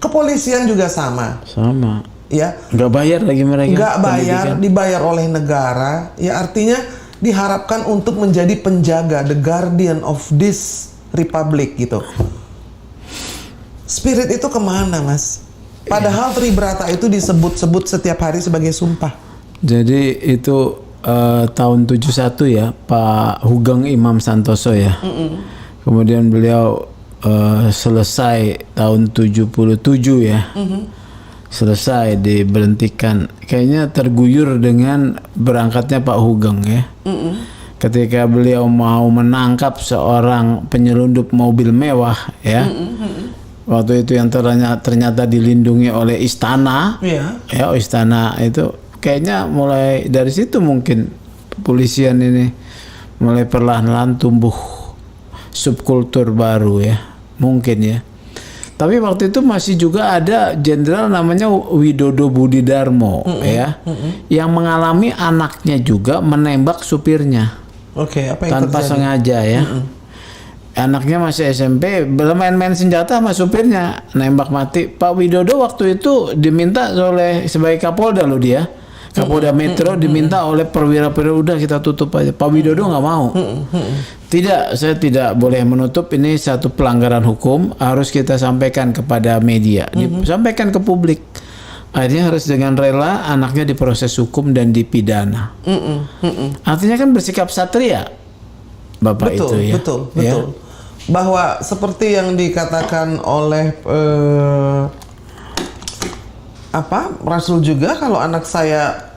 kepolisian juga sama. Sama. Ya, Nggak bayar lagi mereka. nggak bayar, pendidikan. dibayar oleh negara. Ya, artinya diharapkan untuk menjadi penjaga, the guardian of this republic gitu. Spirit itu kemana, Mas? Padahal Tribrata itu disebut-sebut setiap hari sebagai sumpah. Jadi itu tahun 71 ya, Pak Hugeng Imam Santoso ya. Kemudian beliau selesai tahun 77 ya. Selesai diberhentikan. Kayaknya terguyur dengan berangkatnya Pak Hugeng ya. Ketika beliau mau menangkap seorang penyelundup mobil mewah ya. Waktu itu yang ternyata dilindungi oleh istana. Iya. Ya, istana itu kayaknya mulai dari situ mungkin kepolisian ini mulai perlahan-lahan tumbuh subkultur baru ya. Mungkin ya. Tapi waktu itu masih juga ada jenderal namanya Widodo Budidarmo ya, yang mengalami anaknya juga menembak supirnya. Oke, apa yang tanpa terjadi? sengaja ya. anaknya masih SMP, bermain-main senjata sama supirnya, nembak mati. Pak Widodo waktu itu diminta oleh sebagai Kapolda loh dia. Kapolda Metro diminta oleh perwira-perwira, udah kita tutup aja. Pak Widodo nggak mau. Tidak, saya tidak boleh menutup, ini satu pelanggaran hukum, harus kita sampaikan kepada media, disampaikan ke publik. Akhirnya harus dengan rela anaknya diproses hukum dan dipidana. Artinya kan bersikap satria, Bapak Betul, itu ya. betul, Ya. betul. Bahwa seperti yang dikatakan oleh Rasul juga, kalau anak saya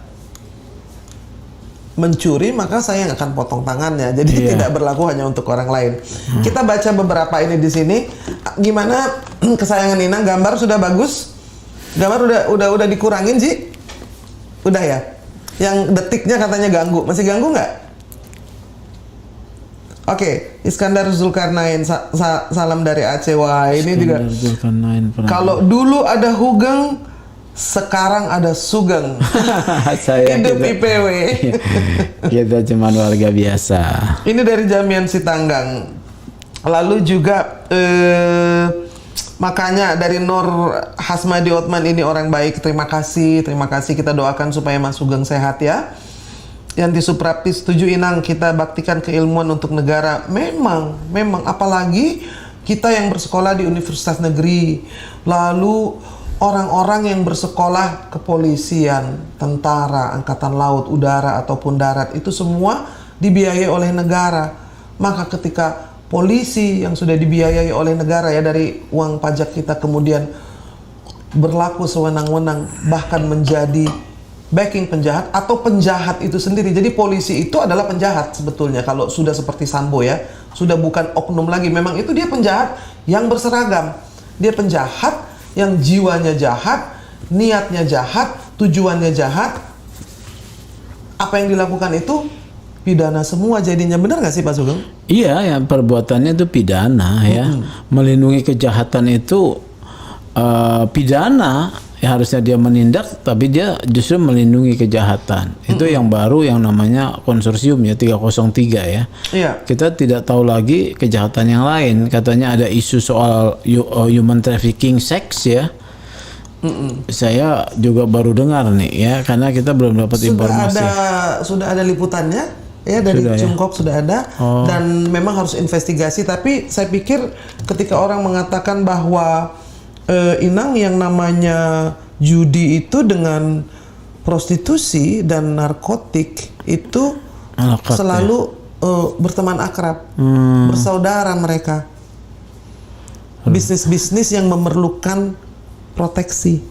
mencuri maka saya yang akan potong tangannya. Jadi Iya. tidak berlaku hanya untuk orang lain. Kita baca beberapa ini di sini. Gimana kesayangan Inang, gambar sudah bagus? Gambar udah dikurangin sih? Udah ya? Yang detiknya katanya ganggu. Masih ganggu nggak? Oke, Iskandar Zulkarnain, salam dari Aceh. Wah, ini juga. Kalau dulu ada Hugeng, sekarang ada Sugeng. Saya Hidup kita, IPW. kita cuma warga biasa. Ini dari Jamian Sitanggang. Lalu juga makanya dari Nur Hasmadi Otman, ini orang baik. Terima kasih kita doakan supaya Mas Sugeng sehat ya. Yanti Suprapti, setuju Inang, kita baktikan keilmuan untuk negara. Memang apalagi kita yang bersekolah di universitas negeri, lalu orang-orang yang bersekolah kepolisian, tentara, angkatan laut, udara ataupun darat, itu semua dibiayai oleh negara. Maka ketika polisi yang sudah dibiayai oleh negara ya dari uang pajak kita kemudian berlaku sewenang-wenang, bahkan menjadi backing penjahat atau penjahat itu sendiri. Jadi polisi itu adalah penjahat sebetulnya kalau sudah seperti Sambo ya, sudah bukan oknum lagi. Memang itu dia penjahat yang berseragam. Dia penjahat yang jiwanya jahat, niatnya jahat, tujuannya jahat. Apa yang dilakukan itu pidana semua jadinya. Benar nggak sih Pak Sugeng? Iya, yang perbuatannya itu pidana ya. Melindungi kejahatan itu pidana. Ya, harusnya dia menindak, tapi dia justru melindungi kejahatan. Itu yang baru yang namanya konsorsium ya, 303 ya. Iya. Kita tidak tahu lagi kejahatan yang lain. Katanya ada isu soal human trafficking seks ya. Saya juga baru dengar nih ya, karena kita belum dapat informasi. Sudah ada liputannya ya dari Sudah, ya? Cungkop sudah ada. Dan memang harus investigasi. Tapi saya pikir ketika orang mengatakan bahwa Inang, yang namanya judi itu dengan prostitusi dan narkotik itu Melekat, selalu berteman akrab, bersaudara mereka. Bisnis-bisnis yang memerlukan proteksi.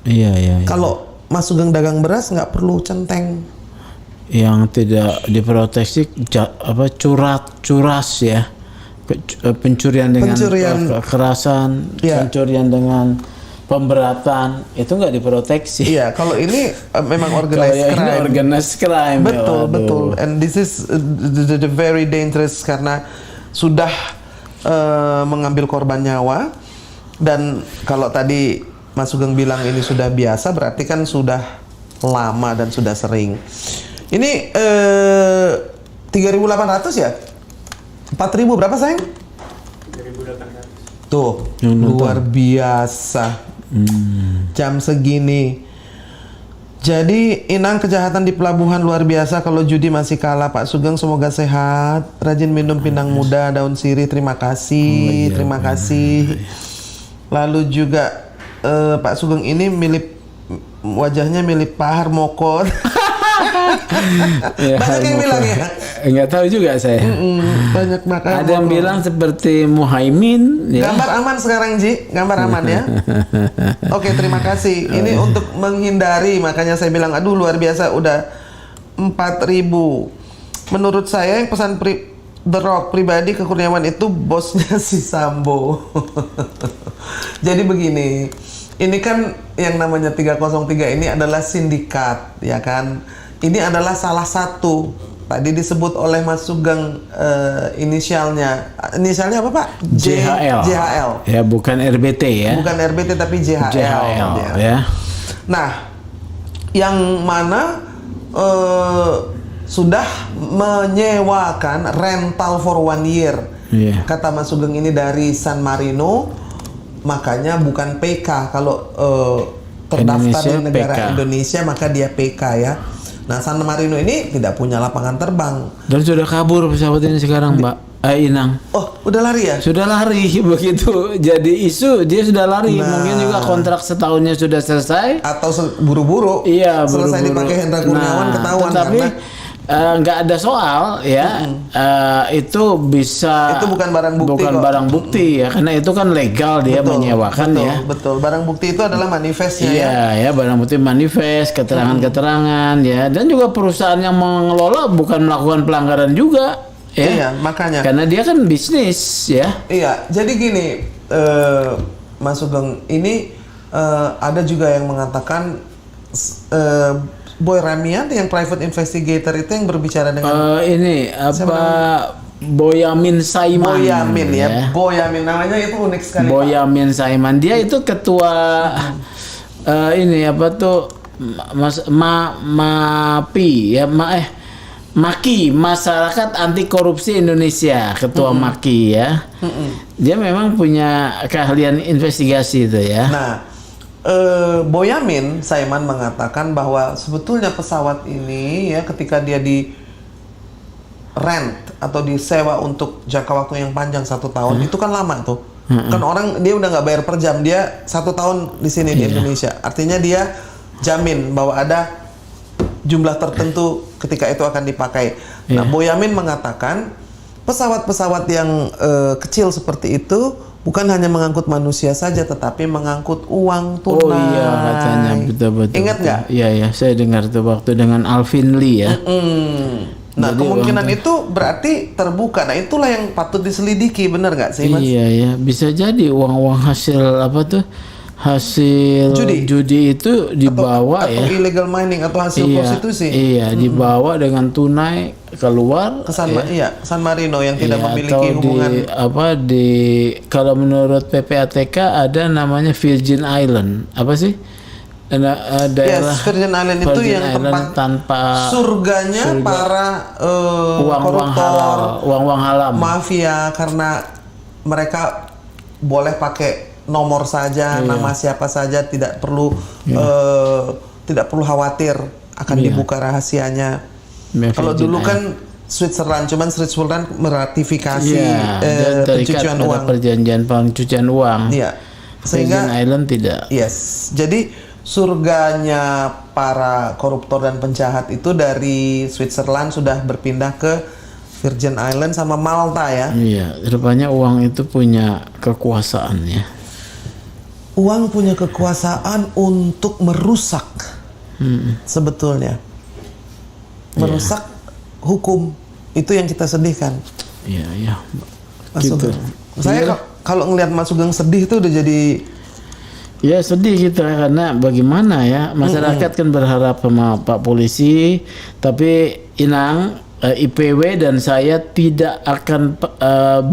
Iya. Kalau Mas Sugeng dagang beras nggak perlu centeng. Yang tidak diproteksi curas ya. Pencurian dengan kekerasan, ya. Pencurian dengan pemberatan, itu nggak diproteksi. Iya, kalau ini memang organized crime. Ini organized crime. Betul. And this is the very dangerous karena sudah mengambil korban nyawa. Dan kalau tadi Mas Sugeng bilang ini sudah biasa, berarti kan sudah lama dan sudah sering. Ini 3.800 ya? 4.000 berapa sayang? 3.800. Tuh, luar biasa. Jam segini. Jadi Inang, kejahatan di pelabuhan luar biasa. Kalau judi masih kalah. Pak Sugeng semoga sehat. Rajin minum pinang muda, daun sirih. Terima kasih. Terima kasih. Lalu juga Pak Sugeng ini wajahnya mirip Pak Harmoko. Ya, banyak yang bilang ya. Nggak tahu juga saya. Banyak makan. Ada yang bilang seperti Muhaimin. Ya. Gambar aman sekarang Ji, gambar aman ya. Oke, terima kasih. Ini untuk menghindari, makanya saya bilang, aduh luar biasa, udah 4.000. Menurut saya yang pesan The Rock pribadi ke Kurniawan itu bosnya si Sambo. Jadi begini, ini kan yang namanya 303 ini adalah sindikat, ya kan? Ini adalah salah satu. Tadi disebut oleh Mas Sugeng inisialnya. Inisialnya apa Pak? JHL. JHL. Ya, bukan RBT ya. Bukan RBT tapi JHL. Ya. Nah, yang mana sudah menyewakan rental for 1 year. Iya. Kata Mas Sugeng ini dari San Marino, makanya bukan PK. Kalau terdaftar Indonesia, di negara PK. Indonesia maka dia PK ya. Nah, San Marino ini tidak punya lapangan terbang. Dan sudah kabur pesawat ini sekarang, Mbak. Inang. Oh, udah lari ya? Sudah lari begitu. Jadi isu dia sudah lari. Nah. Mungkin juga kontrak setahunnya sudah selesai. Atau buru-buru? Iya, Selesai buru-buru. dipakai Hendra Kurniawan ketahuan tetapi karena nggak ada soal ya. Itu bisa. itu bukan barang bukti Bukan kok. barang bukti ya, karena itu kan legal dia menyewakan betul, ya. Betul. Barang bukti itu adalah manifestnya ya. Iya ya, barang bukti manifest, keterangan-keterangan ya, dan juga perusahaan yang mengelola bukan melakukan pelanggaran juga ya. Iya, makanya. Karena dia kan bisnis ya. Iya, jadi gini, Mas Sugeng, ini ada juga yang mengatakan Boy Ramianti yang private investigator itu yang berbicara dengan Ini apa Boyamin Saiman. Boyamin ya. Boyamin namanya itu unik sekali. Pak. Boyamin Saiman, dia itu ketua ini apa tuh MAPI ya, MAKI, Masyarakat Anti Korupsi Indonesia, ketua MAKI ya. Dia memang punya keahlian investigasi itu ya. Nah, Boyamin Saiman mengatakan bahwa sebetulnya pesawat ini ya ketika dia di rent atau disewa untuk jangka waktu yang panjang 1 tahun itu kan lama tuh. Kan orang dia udah nggak bayar per jam, dia 1 tahun di sini di Indonesia. Artinya dia jamin bahwa ada jumlah tertentu ketika itu akan dipakai. Nah, Boyamin mengatakan pesawat-pesawat yang kecil seperti itu bukan hanya mengangkut manusia saja, tetapi mengangkut uang tunai. Oh iya, katanya betul-betul. Ingat nggak? Iya ya, saya dengar tuh waktu dengan Alvin Lee ya. Nah, Jadi kemungkinan itu berarti terbuka. Nah, itulah yang patut diselidiki, benar nggak sih, Mas? Iya ya, bisa jadi uang-uang hasil apa tuh? Hasil judi itu dibawa atau ya. illegal mining atau hasil prostitusi. Iya, dibawa dengan tunai keluar Ke San Marino yang tidak memiliki atau hubungan. Kalau menurut PPATK ada namanya Virgin Island. Apa sih? Daerah Virgin Island itu Virgin yang Island tempat tanpa surganya para uang-uang koruptor, halal, uang-uang haram. mafia, karena mereka boleh pakai nomor saja, nama siapa saja, tidak perlu khawatir akan dibuka rahasianya. Kalau dulu kan Switzerland, cuman Switzerland meratifikasi pencucian uang. Perjanjian pencucian uang. Iya. Sehingga Virgin Island tidak. Yes. Jadi surganya para koruptor dan penjahat itu dari Switzerland sudah berpindah ke Virgin Island sama Malta ya. Iya, rupanya uang itu punya kekuasaan ya. Uang punya kekuasaan untuk merusak. Sebetulnya. Merusak hukum. Itu yang kita sedihkan. Iya, iya. Mas Sugeng. Saya kalau ngelihat Mas Sugeng sedih itu udah jadi ya sedih gitu karena bagaimana ya masyarakat kan berharap sama Pak Polisi, tapi Inang IPW dan saya tidak akan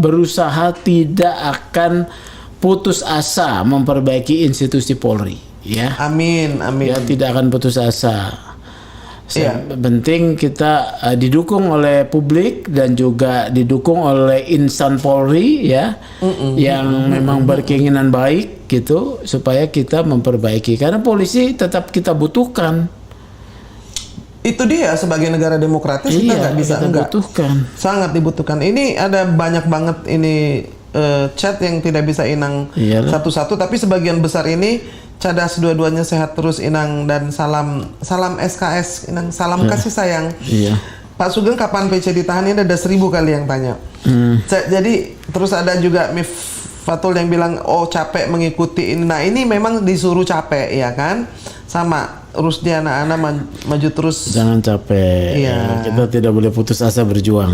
berusaha, tidak akan putus asa memperbaiki institusi Polri ya. amin. Ya tidak akan putus asa. Penting kita didukung oleh publik dan juga didukung oleh insan Polri ya, yang memang berkeinginan baik gitu supaya kita memperbaiki, karena polisi tetap kita butuhkan. Itu dia, sebagai negara demokratis kita nggak bisa enggak. Butuhkan. Sangat dibutuhkan. Ini ada banyak banget ini chat yang tidak bisa Inang satu-satu, tapi sebagian besar ini cadas dua-duanya sehat terus Inang, dan salam SKS Inang, salam kasih sayang. Iya. Pak Sugeng kapan PC ditahan? Ini ada 1000 kali yang tanya. Jadi terus ada juga Fatul yang bilang oh capek mengikuti ini. Nah ini memang disuruh capek ya kan, sama Rusdiana Ana maju terus. Jangan capek. Iya. Kita tidak boleh putus asa berjuang.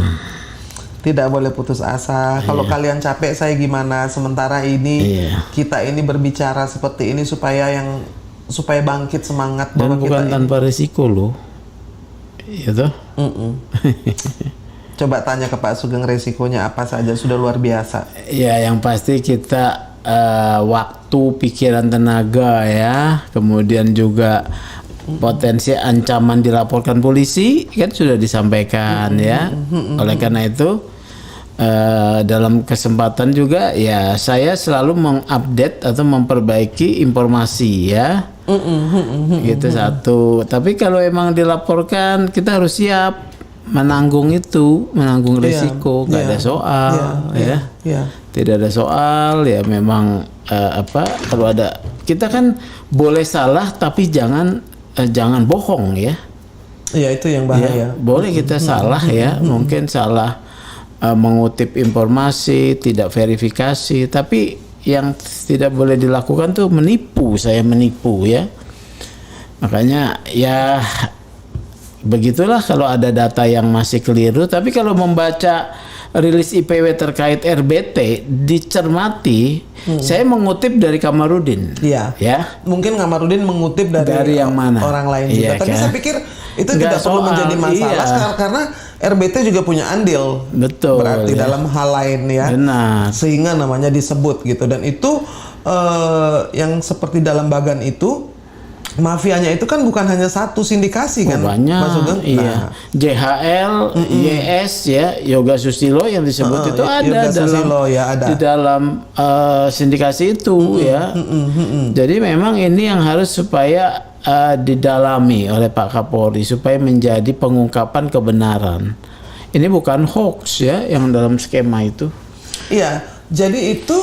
Tidak boleh putus asa. Kalau kalian capek, saya gimana? Sementara ini kita ini berbicara seperti ini supaya bangkit semangat. Dan bahwa bukan kita tanpa risiko loh. Iya toh? Coba tanya ke Pak Sugeng, resikonya apa saja, sudah luar biasa. Ya, yang pasti kita waktu, pikiran, tenaga ya, kemudian juga potensi ancaman dilaporkan polisi kan sudah disampaikan ya. Oleh karena itu dalam kesempatan juga ya saya selalu mengupdate atau memperbaiki informasi ya. Gitu satu. Tapi kalau emang dilaporkan kita harus siap menanggung risiko, nggak ada soal ya. Tidak ada soal ya, memang kalau ada, kita kan boleh salah tapi jangan bohong ya. Ya itu yang bahaya. Ya, boleh kita salah ya, mungkin salah mengutip informasi, tidak verifikasi, tapi yang tidak boleh dilakukan tuh menipu ya. Makanya ya begitulah kalau ada data yang masih keliru. Tapi kalau membaca rilis IPW terkait RBT dicermati, saya mengutip dari Kamarudin. Iya. Ya. Mungkin Kamarudin mengutip dari yang mana? Orang lain juga. Iya, Tapi kan? saya pikir itu Nggak tidak perlu soal, menjadi masalah karena RBT juga punya andil. Betul. Berarti ya. dalam hal lain ya. Benar. Sehingga namanya disebut gitu, dan itu yang seperti dalam Bagan itu mafianya itu kan bukan hanya satu sindikasi kan, banyak. Mas Sugeng? Iya. JHL, YS ya, Yoga Susilo yang disebut itu ada Yoga dalam Susilo, ya, ada. di dalam sindikasi itu ya. Jadi memang ini yang harus supaya didalami oleh Pak Kapolri supaya menjadi pengungkapan kebenaran. Ini bukan hoax ya yang dalam skema itu. Iya, jadi itu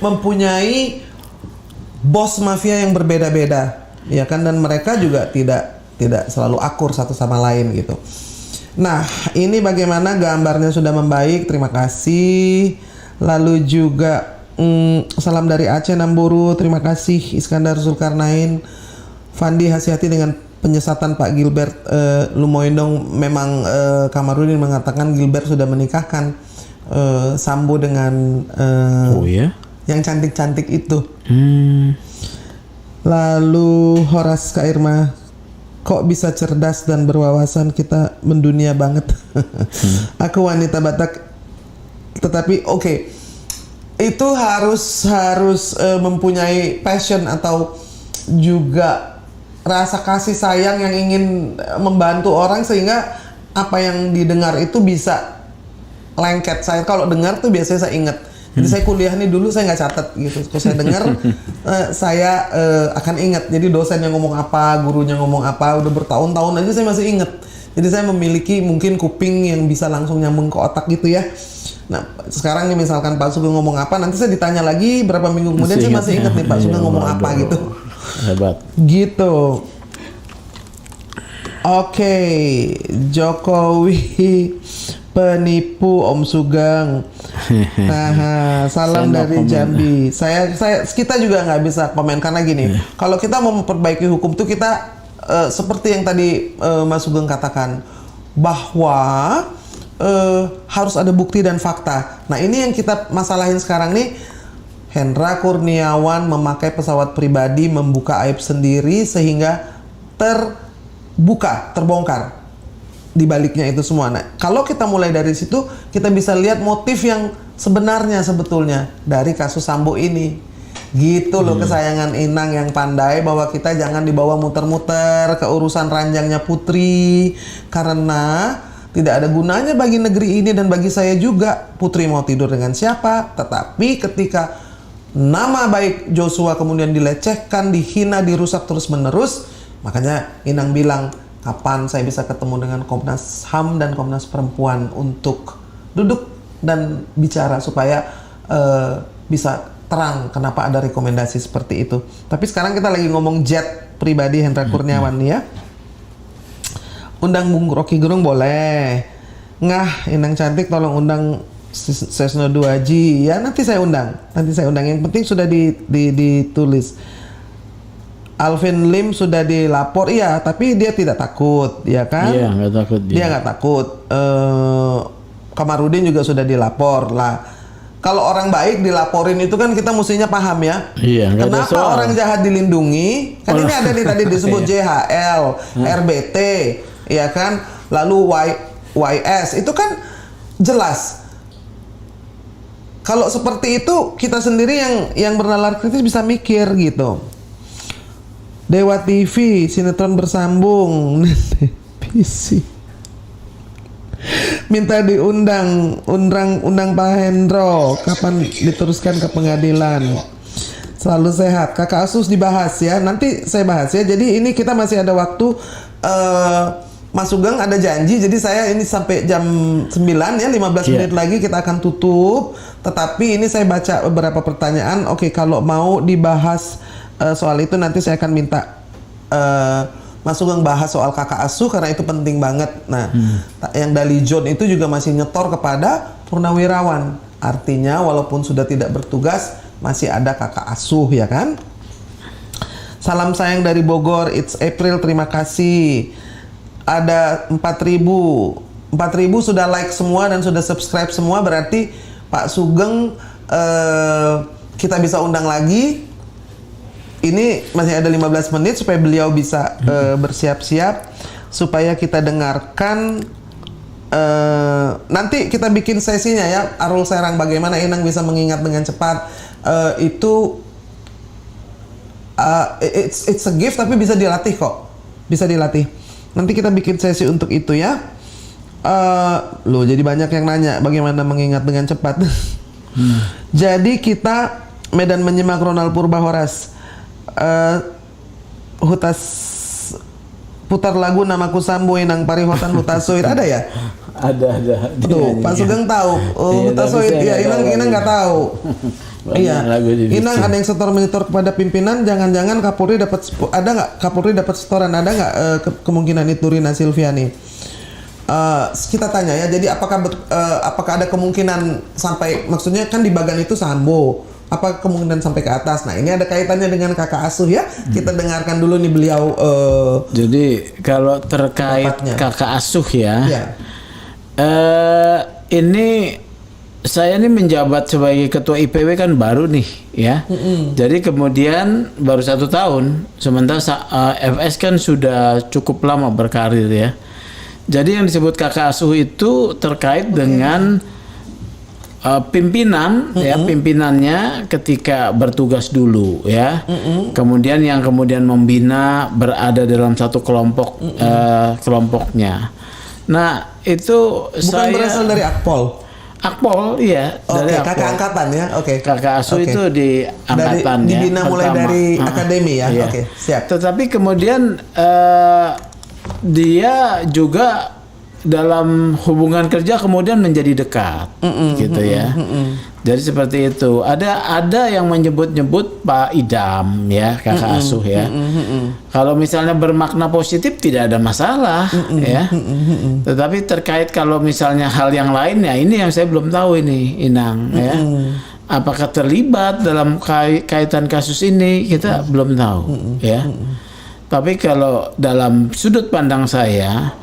mempunyai bos mafia yang berbeda-beda, ya kan, dan mereka juga tidak selalu akur satu sama lain gitu. Nah, ini bagaimana gambarnya sudah membaik, terima kasih. Lalu juga salam dari Aceh Namburu, terima kasih Iskandar Zulkarnain. Fandi, hati-hati dengan penyesatan Pak Gilbert Lumoindong. Memang Kamarudin mengatakan Gilbert sudah menikahkan Sambo dengan Oh ya? yang cantik-cantik itu. Lalu Horas Kak Irma, kok bisa cerdas dan berwawasan, kita mendunia banget. Aku wanita Batak, tetapi oke. Itu harus mempunyai passion atau juga rasa kasih sayang yang ingin membantu orang sehingga apa yang didengar itu bisa lengket. Saya kalau dengar tuh biasanya saya ingat. Jadi saya kuliah nih dulu saya nggak catat gitu. Kalau saya dengar saya akan ingat. Jadi dosennya ngomong apa, gurunya ngomong apa, udah bertahun-tahun aja saya masih ingat. Jadi saya memiliki mungkin kuping yang bisa langsung nyambung ke otak gitu ya. Nah sekarang nih misalkan Pak Sugeng ngomong apa, nanti saya ditanya lagi berapa minggu kemudian saya masih ingat nih Pak Sugeng ngomong apa gitu. Hebat. Gitu. Oke, Jokowi penipu Om Sugeng. Nah, salam dari Jambi. Kita juga nggak bisa komen karena gini. Kalau kita mau memperbaiki hukum tuh kita seperti yang tadi Mas Sugeng katakan bahwa harus ada bukti dan fakta. Nah, ini yang kita masalahin sekarang nih. Hendra Kurniawan memakai pesawat pribadi, membuka aib sendiri sehingga terbongkar di baliknya itu semua. Nah, kalau kita mulai dari situ, kita bisa lihat motif yang sebenarnya sebetulnya dari kasus Sambo ini. Gitu loh kesayangan Inang yang pandai, bahwa kita jangan dibawa muter-muter ke urusan ranjangnya Putri, karena tidak ada gunanya bagi negeri ini dan bagi saya juga. Putri mau tidur dengan siapa, tetapi ketika nama baik Joshua kemudian dilecehkan, dihina, dirusak terus-menerus, makanya Inang bilang, kapan saya bisa ketemu dengan Komnas HAM dan Komnas Perempuan untuk duduk dan bicara supaya bisa terang kenapa ada rekomendasi seperti itu. Tapi sekarang kita lagi ngomong jet pribadi Hendra Kurniawan nih ya. Undang Bung Rocky Gerung boleh. Ngah, Inang cantik tolong undang Sesno 2G. Ya nanti saya undang. Yang penting sudah ditulis. Alvin Lim sudah dilapor, iya, tapi dia tidak takut, ya kan? Iya, nggak takut dia nggak takut. Kamarudin juga sudah dilapor lah. Kalau orang baik dilaporin itu kan kita mestinya paham ya. Iya, kenapa orang jahat dilindungi? Kan ini ada nih tadi disebut JHL, RBT, ya kan? Lalu YS itu kan jelas. Kalau seperti itu kita sendiri yang bernalar kritis bisa mikir gitu. Dewa TV, sinetron bersambung. PC. Minta diundang Pak Hendro, kapan diteruskan ke pengadilan. Selalu sehat. Kakak Asus dibahas ya. Nanti saya bahas ya. Jadi ini kita masih ada waktu. Mas Sugeng ada janji. Jadi saya ini sampai jam 9 ya, 15 menit lagi kita akan tutup. Tetapi ini saya baca beberapa pertanyaan. Oke, kalau mau dibahas soal itu nanti saya akan minta Mas Sugeng bahas soal kakak asuh karena itu penting banget. Nah, yang Dali John itu juga masih nyetor kepada purnawirawan. Artinya walaupun sudah tidak bertugas masih ada kakak asuh ya kan? Salam sayang dari Bogor, it's April, terima kasih. Ada 4.000 sudah like semua dan sudah subscribe semua, berarti Pak Sugeng kita bisa undang lagi. Ini masih ada 15 menit supaya beliau bisa bersiap-siap supaya kita dengarkan. Nanti kita bikin sesinya ya, Arul Serang bagaimana Inang bisa mengingat dengan cepat. It's a gift tapi bisa dilatih kok, bisa dilatih. Nanti kita bikin sesi untuk itu ya. Loh, jadi banyak yang nanya bagaimana mengingat dengan cepat. Jadi kita Medan menyimak Ronald Purba Horas. Hutas putar lagu namaku Sambo Inang Parihotan Hutasoid ada ya? Ada. Tuh, Pak Sugeng tahu. Hutasoid ya, Inang nggak tahu. Iya, Inang ada yang setor-menyetor kepada pimpinan. Jangan-jangan Kapolri dapat ada nggak? Kapolri dapat setoran ada nggak? Kemungkinan itu Rina Silviani. Kita tanya ya. Jadi apakah ada kemungkinan sampai, maksudnya kan di bagan itu Sambo. Apa kemungkinan sampai ke atas? Nah, ini ada kaitannya dengan kakak asuh ya. Kita dengarkan dulu nih beliau. Jadi kalau terkait kakak asuh ya. Ini saya ini menjabat sebagai ketua IPW kan baru nih ya. Jadi kemudian baru 1 tahun, sementara FS kan sudah cukup lama berkarir ya. Jadi yang disebut kakak asuh itu terkait dengan pimpinan ya, pimpinannya ketika bertugas dulu ya. Kemudian yang kemudian membina berada dalam satu kelompok kelompoknya. Nah, itu bukan berasal dari Akpol. Akpol, iya, dari Akpol. Kakak angkatan ya, Kakak asuh itu di angkatan ya. Dibina mulai dari akademi ya, iya. Siap. Tetapi kemudian dia juga dalam hubungan kerja kemudian menjadi dekat, gitu ya. Jadi seperti itu. Ada yang menyebut-nyebut Pak Idam ya, kakak asuh ya. Kalau misalnya bermakna positif tidak ada masalah ya. Tetapi terkait kalau misalnya hal yang lain ya, ini yang saya belum tahu ini Inang ya. Apakah terlibat dalam kaitan kasus ini, kita belum tahu ya. Tapi kalau dalam sudut pandang saya,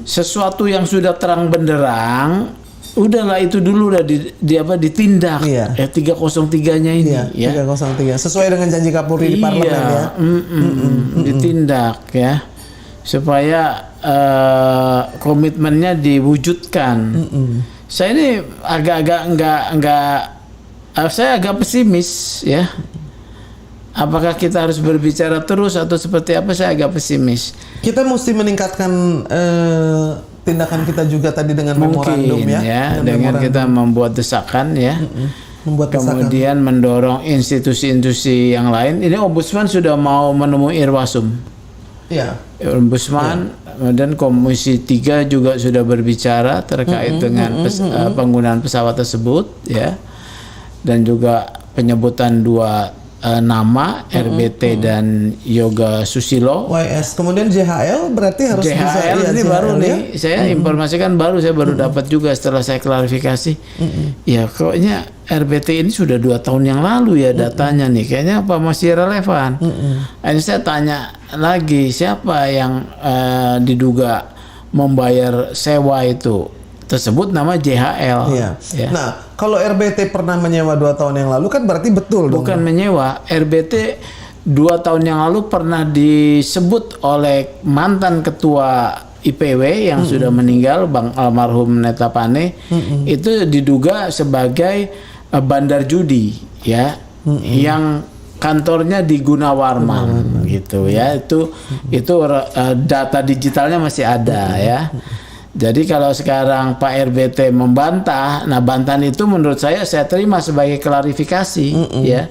sesuatu yang sudah terang benderang, udahlah itu dulu udah ditindak. Ya 303-nya ini ya. 303 sesuai dengan janji Kapolri di parlemen ya. Ditindak ya. Supaya komitmennya diwujudkan. Saya ini saya agak pesimis ya. Apakah kita harus berbicara terus atau seperti apa, saya agak pesimis. Kita mesti meningkatkan tindakan kita juga tadi dengan memorandum ya. Dengan kita membuat desakan ya. Kemudian mendorong institusi-institusi yang lain. Ini Ombudsman sudah mau menemui Irwasum. Iya. Ombudsman dan Komisi 3 juga sudah berbicara terkait dengan penggunaan pesawat tersebut ya. Dan juga penyebutan 2 nama RBT dan Yoga Susilo. YS. Kemudian JHL berarti harus JHL ini baru nih. Saya informasikan baru, saya baru dapat juga setelah saya klarifikasi. Ya kayaknya RBT ini sudah 2 tahun yang lalu ya datanya nih. Kayaknya apa masih relevan. Ini saya tanya lagi, siapa yang diduga membayar sewa itu? Tersebut nama JHL. Iya. Ya. Nah, kalau RBT pernah menyewa 2 tahun yang lalu kan berarti betul dong. Bukan menyewa, RBT 2 tahun yang lalu pernah disebut oleh mantan ketua IPW yang sudah meninggal, Bang almarhum Neta Pane, itu diduga sebagai bandar judi ya, yang kantornya di Gunawarman gitu. gitu ya. Itu data digitalnya masih ada ya. Jadi kalau sekarang Pak RBT membantah, nah bantahan itu menurut saya terima sebagai klarifikasi ya.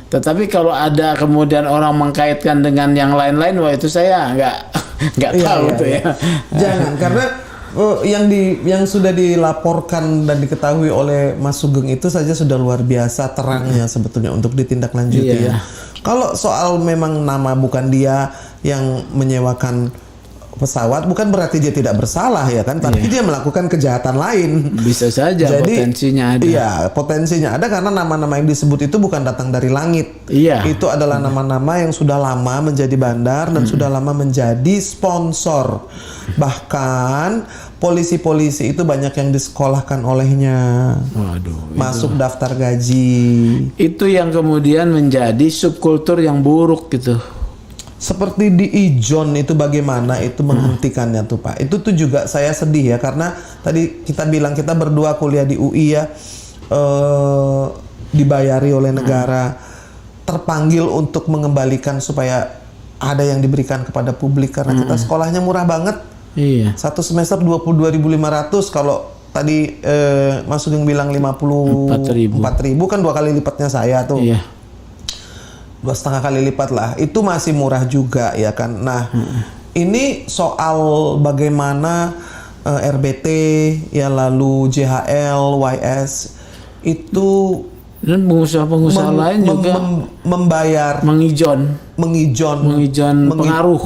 Tetapi kalau ada kemudian orang mengkaitkan dengan yang lain-lain, wah itu saya nggak tahu tuh ya. Jangan, karena yang sudah dilaporkan dan diketahui oleh Mas Sugeng itu saja sudah luar biasa terangnya sebetulnya untuk ditindaklanjuti ya. Kalau soal memang nama bukan dia yang menyewakan pesawat, bukan berarti dia tidak bersalah ya kan, tapi dia melakukan kejahatan lain. Bisa saja. Jadi, potensinya ada. Iya, potensinya ada karena nama-nama yang disebut itu bukan datang dari langit. Iya. Itu adalah nama-nama yang sudah lama menjadi bandar dan sudah lama menjadi sponsor. Bahkan polisi-polisi itu banyak yang disekolahkan olehnya. Waduh. Masuk daftar gaji. Itu yang kemudian menjadi subkultur yang buruk gitu. Seperti di Ijon itu bagaimana itu menghentikannya tuh Pak. Itu tuh juga saya sedih ya, karena tadi kita bilang kita berdua kuliah di UI ya, dibayari oleh negara, terpanggil untuk mengembalikan supaya ada yang diberikan kepada publik karena kita sekolahnya murah banget. Iya. Satu semester 22.500, kalau tadi Mas Sugeng bilang 54.000 kan 2 kali lipatnya saya tuh. Iya. 2,5 kali lipat lah, itu masih murah juga ya kan. Nah, ini soal bagaimana RBT ya, lalu JHL, YS itu dan pengusaha-pengusaha lain juga membayar mengijon pengaruh.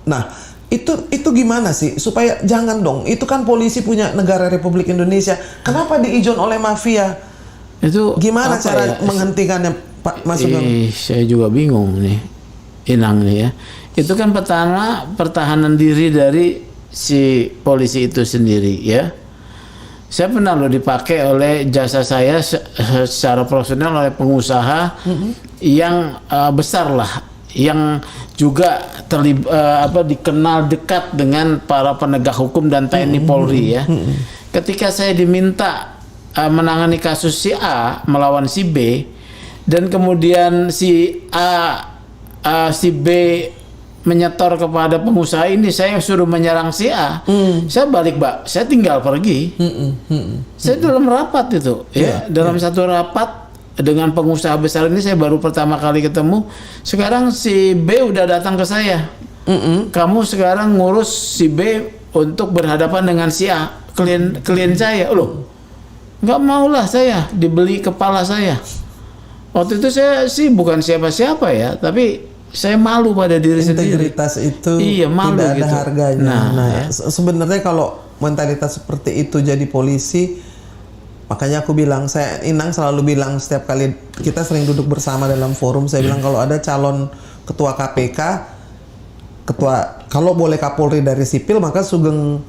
Nah, itu gimana sih supaya jangan dong, itu kan polisi punya negara Republik Indonesia, kenapa diijon oleh mafia? Itu gimana cara menghentikannya Pak Mas Sugeng? Saya juga bingung nih, Inang nih ya. Itu kan pertahanan diri dari si polisi itu sendiri ya. Saya pernah loh dipakai oleh jasa saya secara profesional oleh pengusaha yang besar lah, yang juga dikenal dekat dengan para penegak hukum dan TNI Polri ya. Ketika saya diminta menangani kasus si A melawan si B, dan kemudian si si B menyetor kepada pengusaha ini, saya suruh menyerang si A, saya balik Mbak, saya tinggal pergi. Saya dalam rapat itu, dalam satu rapat dengan pengusaha besar ini saya baru pertama kali ketemu. Sekarang si B udah datang ke saya, kamu sekarang ngurus si B untuk berhadapan dengan si A, klien saya. Loh, nggak maulah saya dibeli kepala saya. Waktu itu saya sih bukan siapa-siapa ya, tapi saya malu pada diri sendiri. Integritas itu malu tidak ada gitu. harganya. Nah ya. Sebenarnya kalau mentalitas seperti itu jadi polisi, makanya aku bilang, Inang selalu bilang setiap kali kita sering duduk bersama dalam forum, saya bilang kalau ada calon ketua KPK, kalau boleh Kapolri dari sipil, maka Sugeng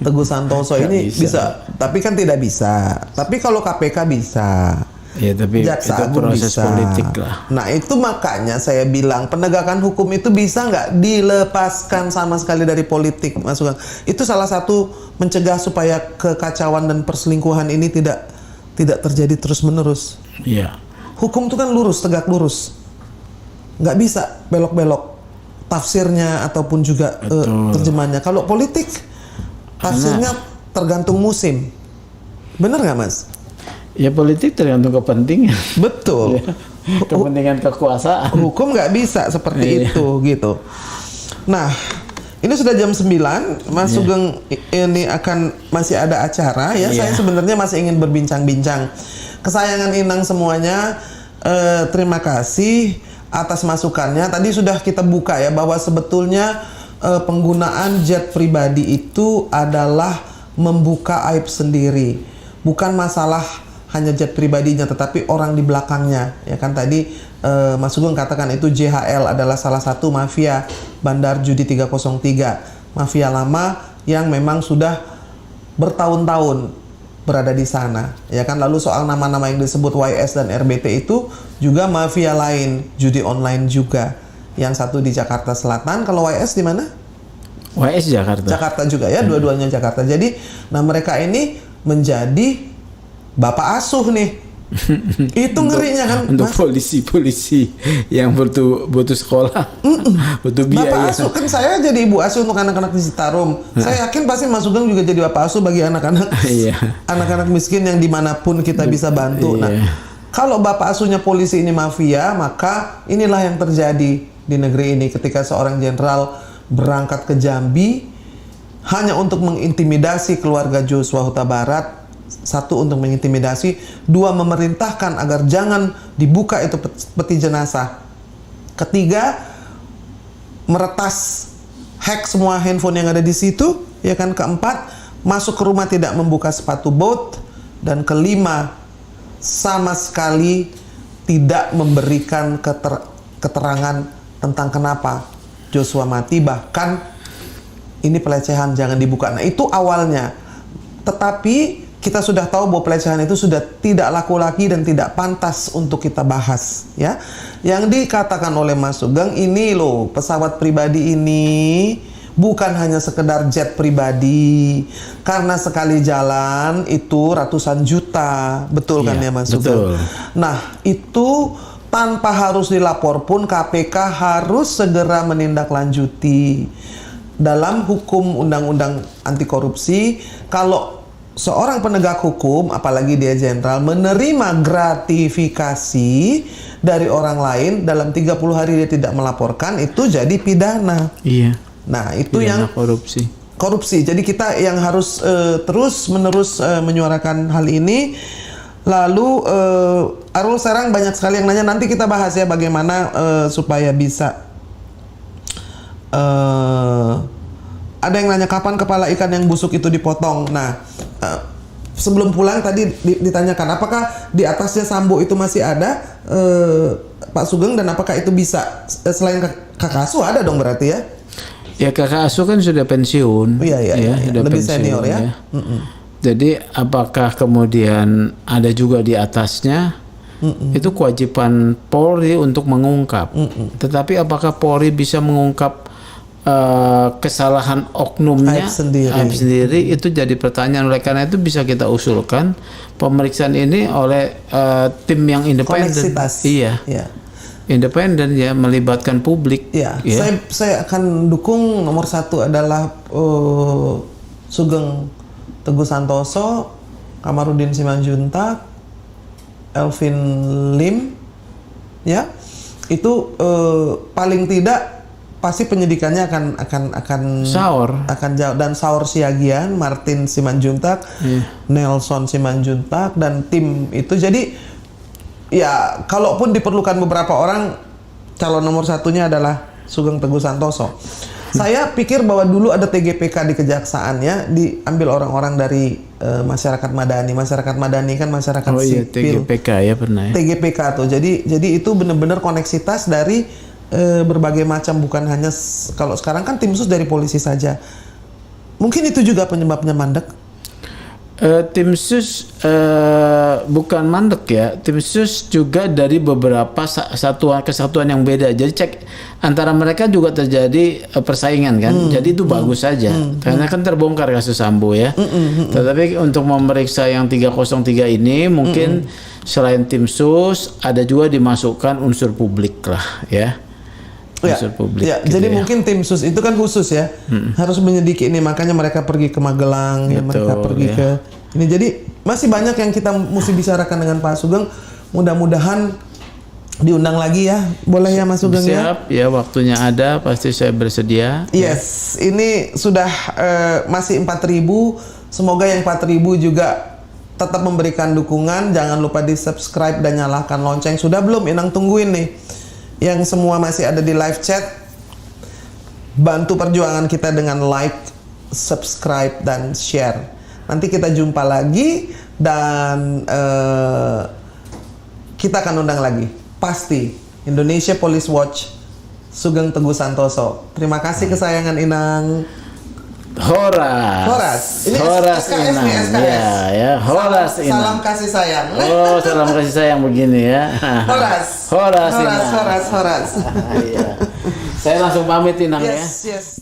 Teguh Santoso ini bisa. Tapi kan tidak bisa. Tapi kalau KPK bisa. Ya, tapi Jaksa itu Agung proses bisa. politik lah. Nah itu makanya saya bilang penegakan hukum itu bisa nggak dilepaskan sama sekali dari politik, Mas Sugeng. Itu salah satu mencegah supaya kekacauan dan perselingkuhan ini tidak terjadi terus menerus. Iya. Hukum itu kan lurus, tegak lurus, nggak bisa belok-belok tafsirnya ataupun juga terjemahnya. Kalau politik tafsirnya tergantung musim, bener nggak Mas? Ya politik tergantung kepentingan. Betul. Kepentingan kekuasaan. Hukum nggak bisa seperti itu gitu. Nah, ini sudah jam 9, Mas Sugeng ini masih ada acara ya. Saya sebenarnya masih ingin berbincang-bincang. Kesayangan Inang semuanya, terima kasih atas masukannya. Tadi sudah kita buka ya bahwa sebetulnya penggunaan jet pribadi itu adalah membuka aib sendiri. Bukan masalah hanya jet pribadinya, tetapi orang di belakangnya. Ya kan tadi Mas Sugeng katakan itu JHL adalah salah satu mafia Bandar Judi 303. Mafia lama yang memang sudah bertahun-tahun berada di sana. Ya kan, lalu soal nama-nama yang disebut YS dan RBT itu juga mafia lain, judi online juga. Yang satu di Jakarta Selatan, kalau YS di mana? YS Jakarta. Jakarta juga ya, dua-duanya Jakarta. Jadi, nah mereka ini menjadi bapak asuh nih Itu ngerinya kan, Untuk Mas. polisi-polisi yang butuh sekolah, butuh biaya. Bapak asuh kan, saya jadi ibu asuh untuk anak-anak di Citarum. Saya yakin pasti Mas Sugeng juga jadi bapak asuh bagi anak-anak Iya. anak-anak miskin yang dimanapun kita bisa bantu. Nah, Iya. kalau bapak asuhnya polisi ini mafia, maka inilah yang terjadi di negeri ini ketika seorang jenderal berangkat ke Jambi hanya untuk mengintimidasi keluarga Joshua Huta Barat. Satu, untuk mengintimidasi. Dua, memerintahkan agar jangan dibuka itu peti jenazah. Ketiga, meretas, hack semua handphone yang ada di situ, ya kan. Keempat, masuk ke rumah tidak membuka sepatu bot. Dan kelima, sama sekali tidak memberikan keterangan tentang kenapa Joshua mati, bahkan ini pelecehan, jangan dibuka. Nah, itu awalnya. Tetapi kita sudah tahu bahwa pelecehan itu sudah tidak laku lagi dan tidak pantas untuk kita bahas, ya. Yang dikatakan oleh Mas Sugeng ini loh, pesawat pribadi ini bukan hanya sekedar jet pribadi, karena sekali jalan itu ratusan juta, betul kan ya Mas Sugeng? Nah, itu tanpa harus dilapor pun KPK harus segera menindaklanjuti. Dalam hukum undang-undang anti korupsi, kalau seorang penegak hukum, apalagi dia jenderal, menerima gratifikasi dari orang lain dalam 30 hari dia tidak melaporkan, itu jadi pidana. Iya. Nah, itu Pidana yang korupsi. Jadi kita yang harus terus-menerus menyuarakan hal ini. Lalu Arul Serang banyak sekali yang nanya, nanti kita bahas ya bagaimana supaya bisa ada yang nanya kapan kepala ikan yang busuk itu dipotong. Nah, sebelum pulang tadi ditanyakan apakah di atasnya Sambo itu masih ada, Pak Sugeng, dan apakah itu bisa selain kakak asuh ada dong berarti ya? Ya, kakak asuh kan sudah pensiun. Iya. Sudah Lebih pensiun, senior ya. Jadi apakah kemudian ada juga di atasnya? Itu kewajiban Polri untuk mengungkap. Tetapi apakah Polri bisa mengungkap kesalahan oknumnya, aib sendiri, itu jadi pertanyaan. Oleh karena itu bisa kita usulkan pemeriksaan ini oleh tim yang independen. Iya. Independen ya, melibatkan publik. Ya. Saya akan dukung. Nomor satu adalah Sugeng Teguh Santoso, Kamarudin Simanjuntak, Elvin Lim, ya. Itu paling tidak pasti penyidikannya akan jauh, dan Saur Siagian, Martin Simanjuntak, Nelson Simanjuntak dan tim itu. Jadi ya, kalaupun diperlukan beberapa orang, calon nomor satunya adalah Sugeng Teguh Santoso. Saya pikir bahwa dulu ada TGPK di Kejaksaan ya, diambil orang-orang dari masyarakat madani. Masyarakat madani kan masyarakat sipil. TGPK ya pernah ya. TGPK tuh. Jadi itu benar-benar koneksitas dari berbagai macam, bukan hanya kalau sekarang kan tim sus dari polisi saja. Mungkin itu juga penyebabnya mandek. Tim sus bukan mandek ya. Tim sus juga dari beberapa kesatuan yang beda. Jadi cek antara mereka juga terjadi persaingan kan. Jadi itu bagus saja. Karena kan terbongkar kasus Sambo ya. Tetapi untuk memeriksa yang 303 ini mungkin selain tim sus ada juga dimasukkan unsur publik lah ya. Publik, ya, gitu jadi ya. mungkin tim sus itu kan khusus ya, harus menyelidiki ini, makanya mereka pergi ke Magelang, ya, mereka pergi ke ini. Jadi masih banyak yang kita mesti bicarakan dengan Pak Sugeng. Mudah-mudahan diundang lagi ya, boleh ya Mas Sugeng? Siap ya, waktunya ada pasti saya bersedia. Yes, ini sudah masih 4.000. Semoga yang 4.000 juga tetap memberikan dukungan. Jangan lupa di subscribe dan nyalakan lonceng. Sudah belum? Inang tungguin nih. Yang semua masih ada di live chat, bantu perjuangan kita dengan like, subscribe, dan share. Nanti kita jumpa lagi dan kita akan undang lagi. Pasti Indonesia Police Watch, Sugeng Teguh Santoso. Terima kasih kesayangan Inang. Horas. Ini Horas SKS Inang. nih, SKS. Ya, Horas Inang. Salam kasih sayang. Oh, salam kasih sayang begini ya. Horas Inang. Horas. Iya. Saya langsung pamit Inang ya. Yes.